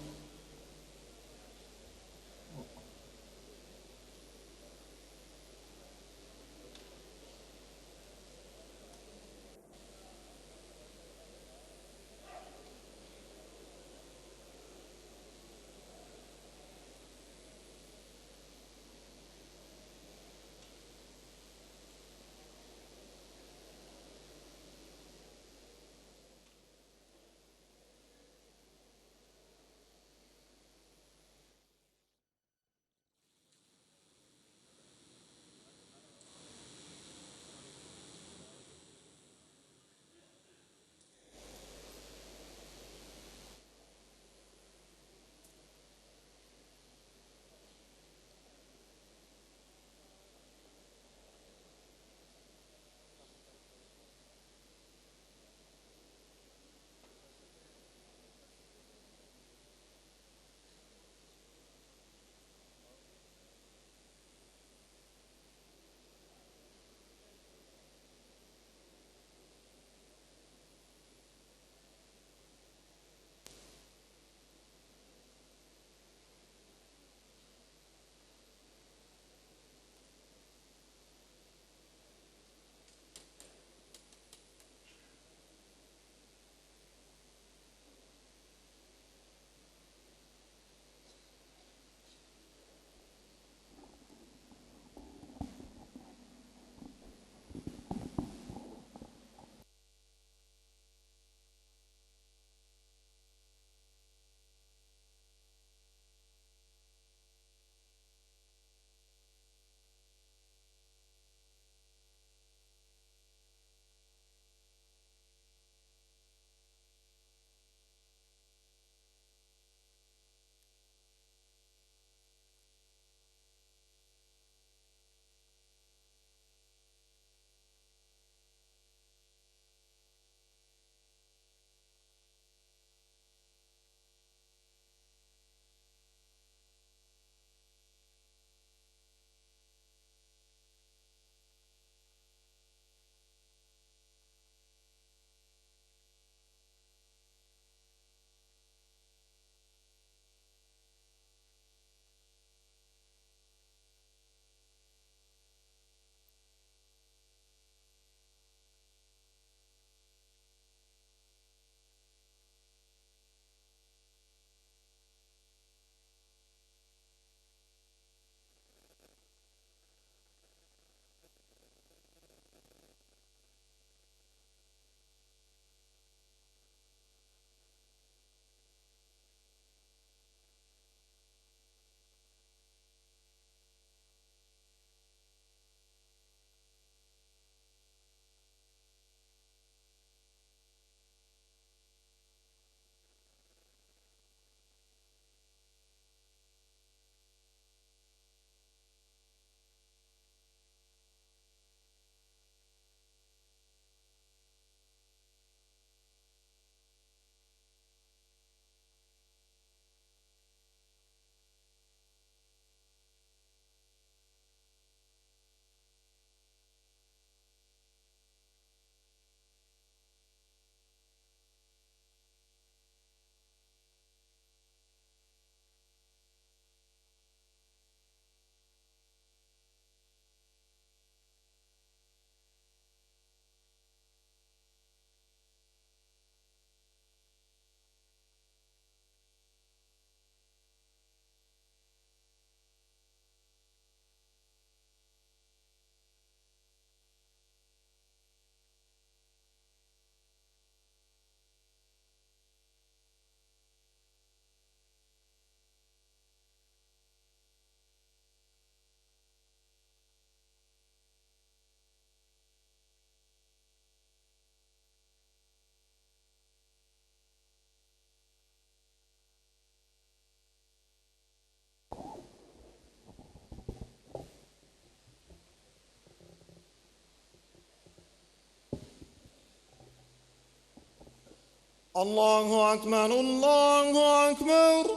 الله أكبر الله أكبر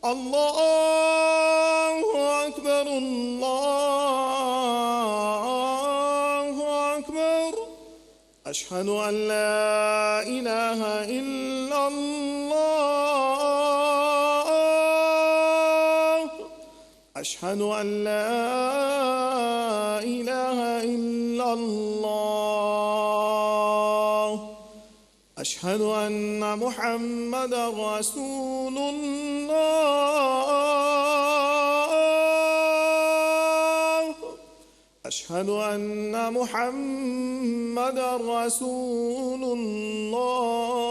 الله أكبر الله أكبر أشهد أن لا إله إلا الله أشهد أن لا إله إلا الله أشهد أن محمدا رسول الله أشهد أن محمدا رسول الله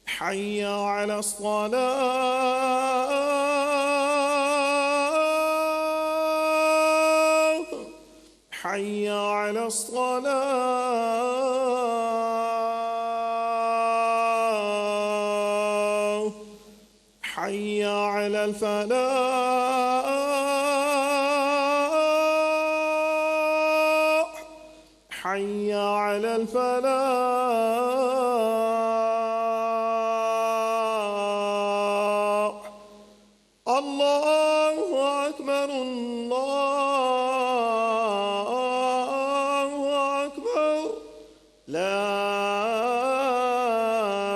حي على الصلاة حي على الصلاة حي على الفلاح حي على الفلاح الله أكبر الله أكبر لا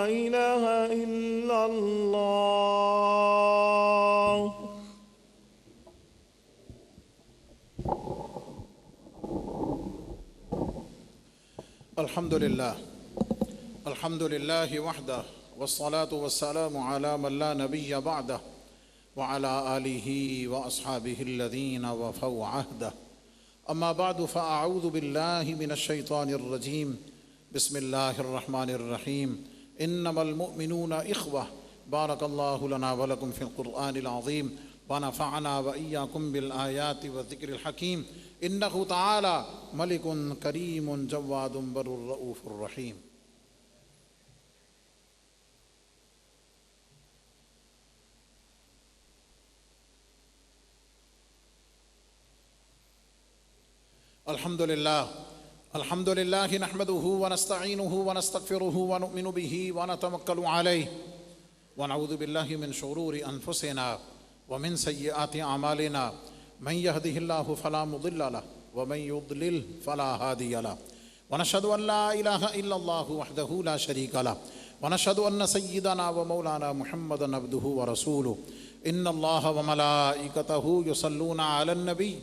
إله إلا الله. الحمد لله وحده والصلاة والسلام على من لا نبي بعده وعلى آله وأصحابه الذين وفوا عهده. أما بعد فأعوذ بالله من الشيطان الرجيم. بسم الله الرحمن الرحيم. إنما المؤمنون إخوة. بارك الله لنا ولكم في القرآن العظيم ونفعنا وإياكم بالآيات والذكر الحكيم. إنه تعالى ملك كريم جواد بر رؤوف رحيم. الحمد لله نحمده ونستعينه ونستغفره ونؤمن به ونتوكل عليه ونعوذ بالله من شرور أنفسنا ومن سيئات أعمالنا. من يهده الله فلا مضل له ومن يضلل فلا هادي له. ونشهد أن لا إله إلا الله وحده لا شريك له ونشهد أن سيدنا ومولانا محمدا عبده ورسوله. إن الله وملائكته يصلون على النبي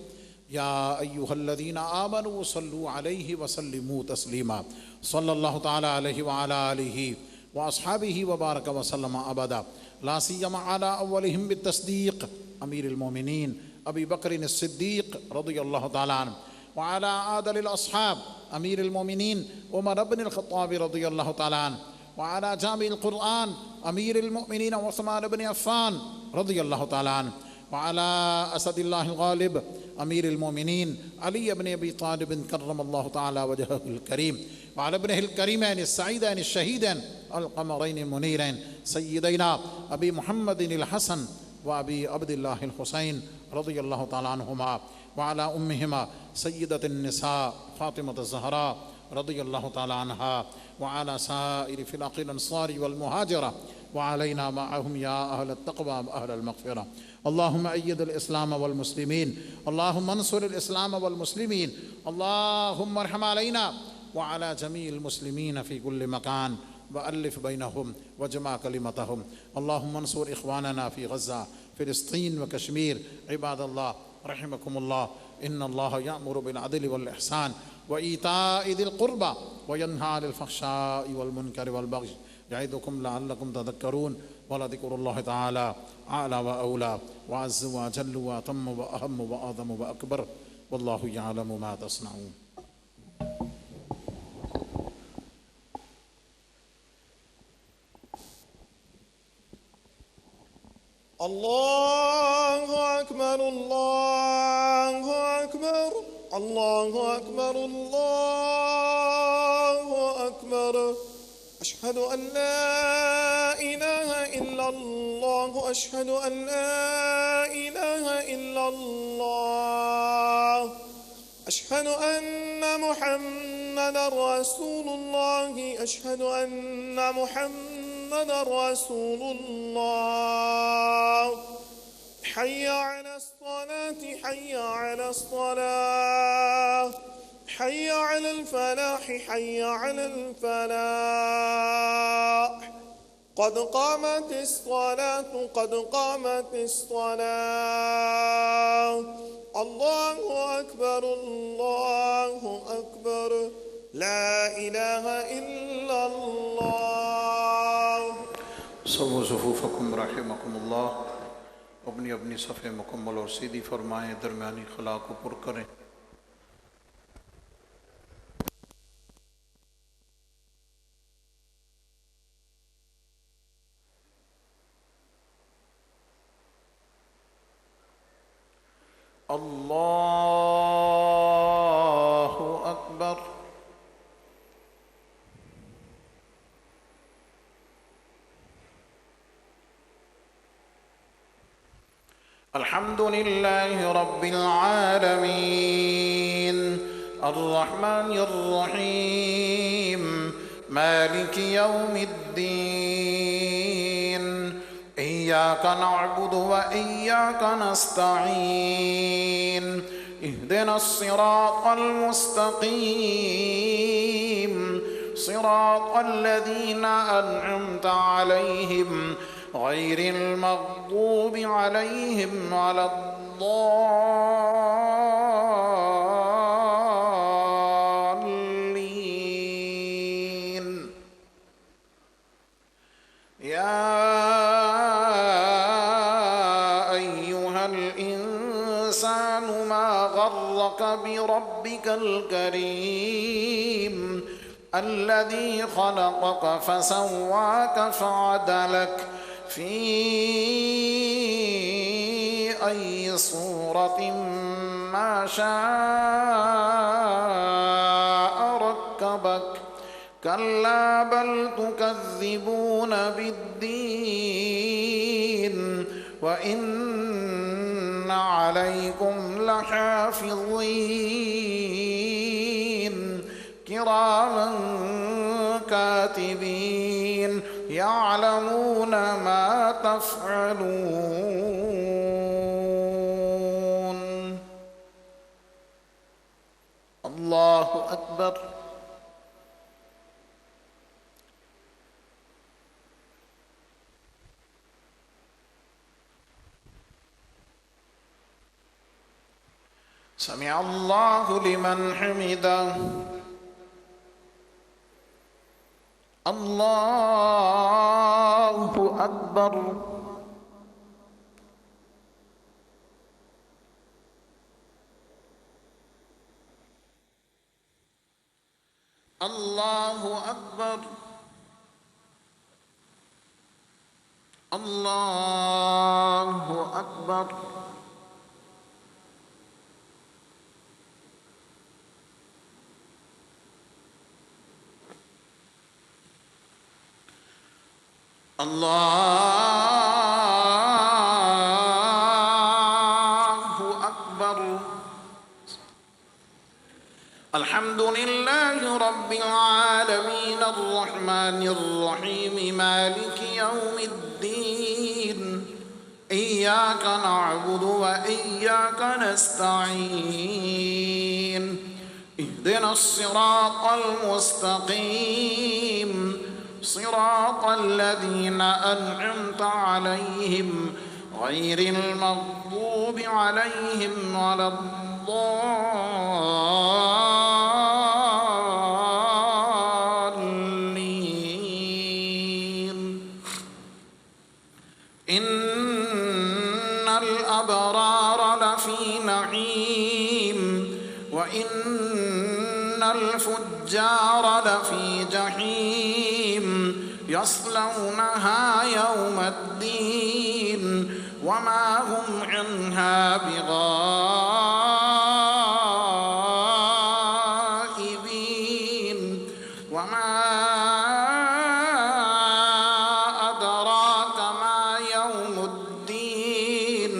يا أيها الذين آمنوا صلوا عليه وسلموا تسليما. صلى الله تعالى عليه وعلى آله وأصحابه وبارك وسلم أبدا. لا سيما على أولهم بالتصديق أمير المؤمنين أبي بكر الصديق رضي الله تعالى عنه، وعلى عادل الأصحاب أمير المؤمنين عمر بن الخطاب رضي الله تعالى عنه، وعلى جامع القرآن أمير المؤمنين عثمان بن عفان رضي الله تعالى عنه، وعلى أسد الله الغالب أمير المؤمنين علي بن أبي طالب كرم الله تعالى وجهه الكريم، وعلى ابنه الكريمين السعيدين الشهيدين القمرين المنيرين سيدينا أبي محمد الحسن وأبي عبد الله الحسين رضي الله تعالى عنهما، وعلى أمهما سيدة النساء فاطمة الزهراء رضي الله تعالى عنها، وعلى سائر فلاق الأنصار والمهاجرة، وعلينا معهم يا أهل التقوى وأهل المغفرة. اللهم أيد الإسلام والمسلمين، اللهم انصر الإسلام والمسلمين، اللهم ارحم علينا وعلى جميع المسلمين في كل مكان وألف بينهم وجمع كلمتهم. اللهم انصر إخواننا في غزة فلسطين وكشمير. عباد الله رحمكم الله، إن الله يأمر بالعدل والإحسان وإيتاء ذي القربى وينهى عن الفحشاء والمنكر والبغي يعظكم لعلكم تذكرون. ولذكر الله تعالى أعلى وأولى وعز وجل وأتم وأهم وأعظم وأكبر، والله يعلم ما تصنعون. الله أكبر الله أكبر الله أكبر الله أكبر. أشهد أن لا إله إلا الله أشهد أن لا إله إلا الله أشهد أن محمدا رسول الله. أشهد أن محمدا رسول الله. حي على الصلاة، حي على الصلاة، حي على الفلاح، حي على الفلاح. قد قامت الصلاة، قد قامت الصلاة. الله أكبر، الله أكبر، لا إله إلا الله. سووا صفوفکم رحمکم اللہ. اپنی اپنی صفیں مکمل اور سیدھی فرمائیں، درمیانی خلا کو پر کریں. اللہ اکبر. الحمد لله رب العالمين الرحمن الرحيم مالك يوم الدين إياك نعبد وإياك نستعين اهدنا الصراط المستقيم صراط الذين أنعمت عليهم غير المغضوب عليهم ولا الضالين. يا أيها الإنسان ما غرك بربك الكريم الذي خلقك فسواك فعدلك في أي صورة ما شاء ركبك. كلا بل تكذبون بالدين وإن عليكم لحافظين كراما كاتبين يعلمون ما تفعلون. الله أكبر. سمع الله لمن حمده. الله أكبر. الله أكبر. الله أكبر. الله أكبر. الحمد لله رب العالمين الرحمن الرحيم مالك يوم الدين إياك نعبد وإياك نستعين اهدنا الصراط المستقيم صراط الذين أنعمت عليهم غير المغضوب عليهم ولا الضالين. إن الأبرار لفي نعيم وإن الفجار لفي جحيم يصلونها يوم الدين وما هم عنها بغائبين. وما أدراك ما يوم الدين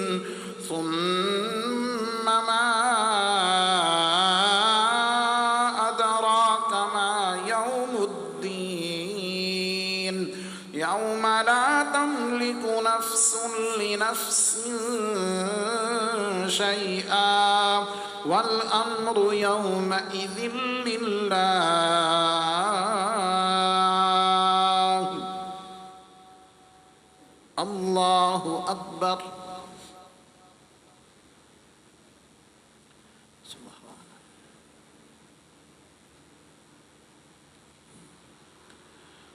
ثم ما يوم لا تملك نفس لنفس شيئا والأمر يومئذ لله. الله أكبر.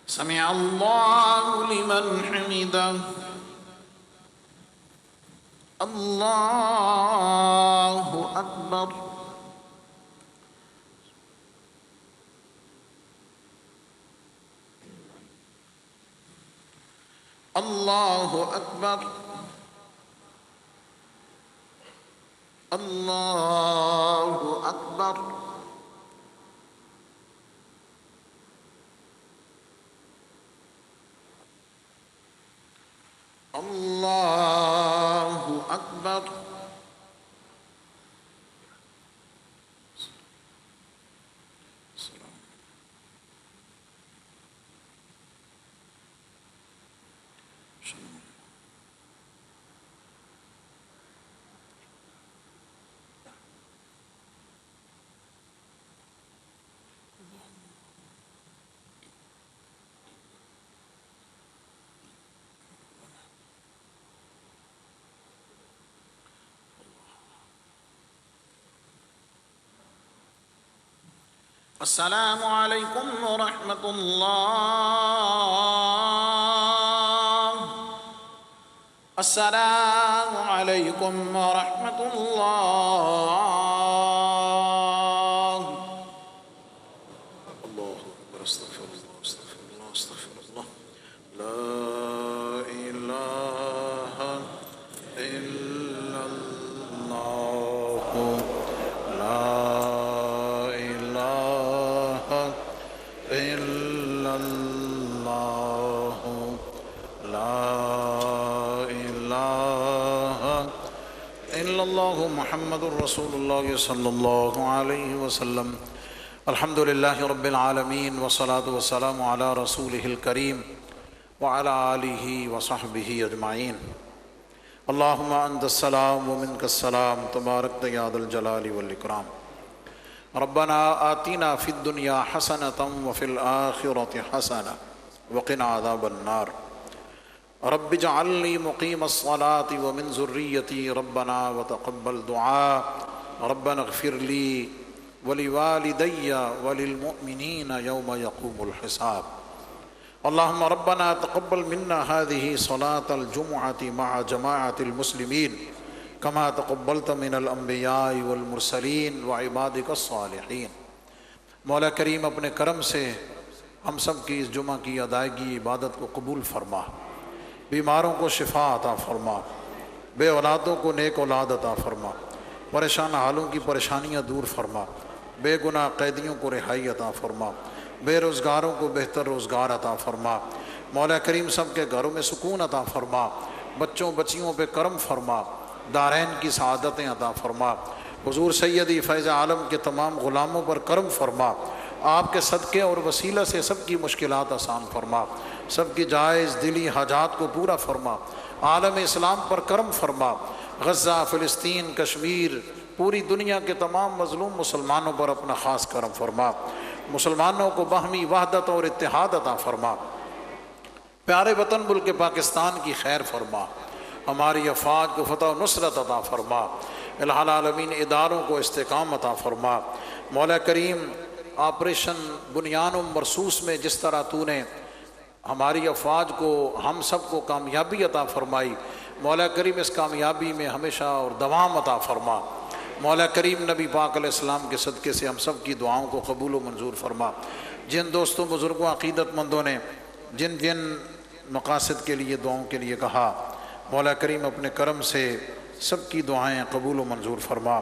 سمع الله لمن حمده. الله أكبر. الله أكبر. الله أكبر. الله أكبر. السلام عليكم ورحمة الله. السلام عليكم ورحمة الله. الله أكبر. استغفر الله استغفر الله استغفر الله. لا إله إلا الله. لا إلا الله. لا إله إلا الله محمد رسول الله صلى الله عليه وسلم. الحمد لله رب العالمين والصلاة والسلام على رسوله الكريم وعلى آله وصحبه أجمعين. اللهم أنت السلام ومنك السلام تباركت يا ذا الجلال والإكرام. ربنا آتنا في الدنيا حسنة وفي الآخرة حسنة وقنا عذاب النار. رب اجعلني مقيم الصلاة ومن ذريتي ربنا وتقبل دعاء. ربنا اغفر لي ولوالدي وللمؤمنين يوم يقوم الحساب. اللهم ربنا تقبل منا هذه صلاة الجمعة مع جماعة المسلمين كما تقبلت من الانبیاء والمرسلین وعبادک الصالحین. مولا کریم اپنے کرم سے ہم سب کی اس جمعہ کی ادائیگی عبادت کو قبول فرما. بیماروں کو شفا عطا فرما. بے اولادوں کو نیک اولاد عطا فرما. پریشان حالوں کی پریشانیاں دور فرما. بے گناہ قیدیوں کو رہائی عطا فرما. بے روزگاروں کو بہتر روزگار عطا فرما. مولا کریم سب کے گھروں میں سکون عطا فرما. بچوں بچیوں پہ کرم فرما. دارین کی سعادتیں عطا فرما. حضور سیدی فیض عالم کے تمام غلاموں پر کرم فرما. آپ کے صدقے اور وسیلہ سے سب کی مشکلات آسان فرما. سب کی جائز دلی حاجات کو پورا فرما. عالم اسلام پر کرم فرما. غزہ، فلسطین، کشمیر، پوری دنیا کے تمام مظلوم مسلمانوں پر اپنا خاص کرم فرما. مسلمانوں کو باہمی وحدت اور اتحاد عطا فرما. پیارے وطن ملک پاکستان کی خیر فرما. ہماری افواج کو فتح و نصرت عطا فرما. الہ العالمین اداروں کو استحکام عطا فرما. مولا کریم آپریشن بنیان و مرصوص میں جس طرح تو نے ہماری افواج کو ہم سب کو کامیابی عطا فرمائی، مولا کریم اس کامیابی میں ہمیشہ اور دوام عطا فرما. مولا کریم نبی پاک علیہ السلام کے صدقے سے ہم سب کی دعاؤں کو قبول و منظور فرما. جن دوستوں بزرگوں عقیدت مندوں نے جن جن مقاصد کے لیے دعاؤں کے لیے کہا، مولا کریم اپنے کرم سے سب کی دعائیں قبول و منظور فرما.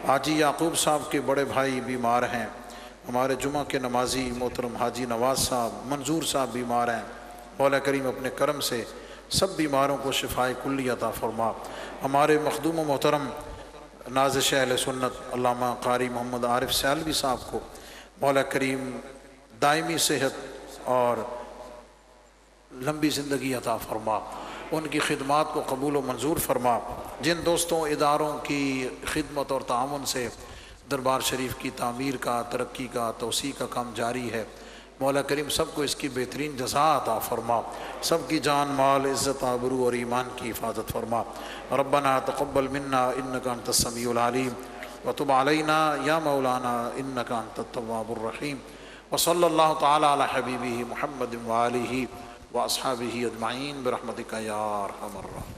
حاجی یعقوب صاحب کے بڑے بھائی بیمار ہیں. ہمارے جمعہ کے نمازی محترم حاجی نواز صاحب، منظور صاحب بیمار ہیں. مولا کریم اپنے کرم سے سب بیماروں کو شفائے کلی عطا فرما. ہمارے مخدوم و محترم نازش اہل سنت علامہ قاری محمد عارف سیالوی صاحب کو مولا کریم دائمی صحت اور لمبی زندگی عطا فرما، ان کی خدمات کو قبول و منظور فرما۔ جن دوستوں اداروں کی خدمت اور تعاون سے دربار شریف کی تعمیر کا، ترقی کا، توسیع کا کام جاری ہے، مولا کریم سب کو اس کی بہترین جزا عطا فرما، سب کی جان مال عزت آبرو اور ایمان کی حفاظت فرما۔ ربنا تقبل منا انک انت السمیع العلیم وتب علینا یا مولانا انک انت التواب الرحیم، وصلی اللہ تعالی علی حبیبہ محمد وآلہ واصحابہ اجمعین برحمتک یا ارحم الراحمین۔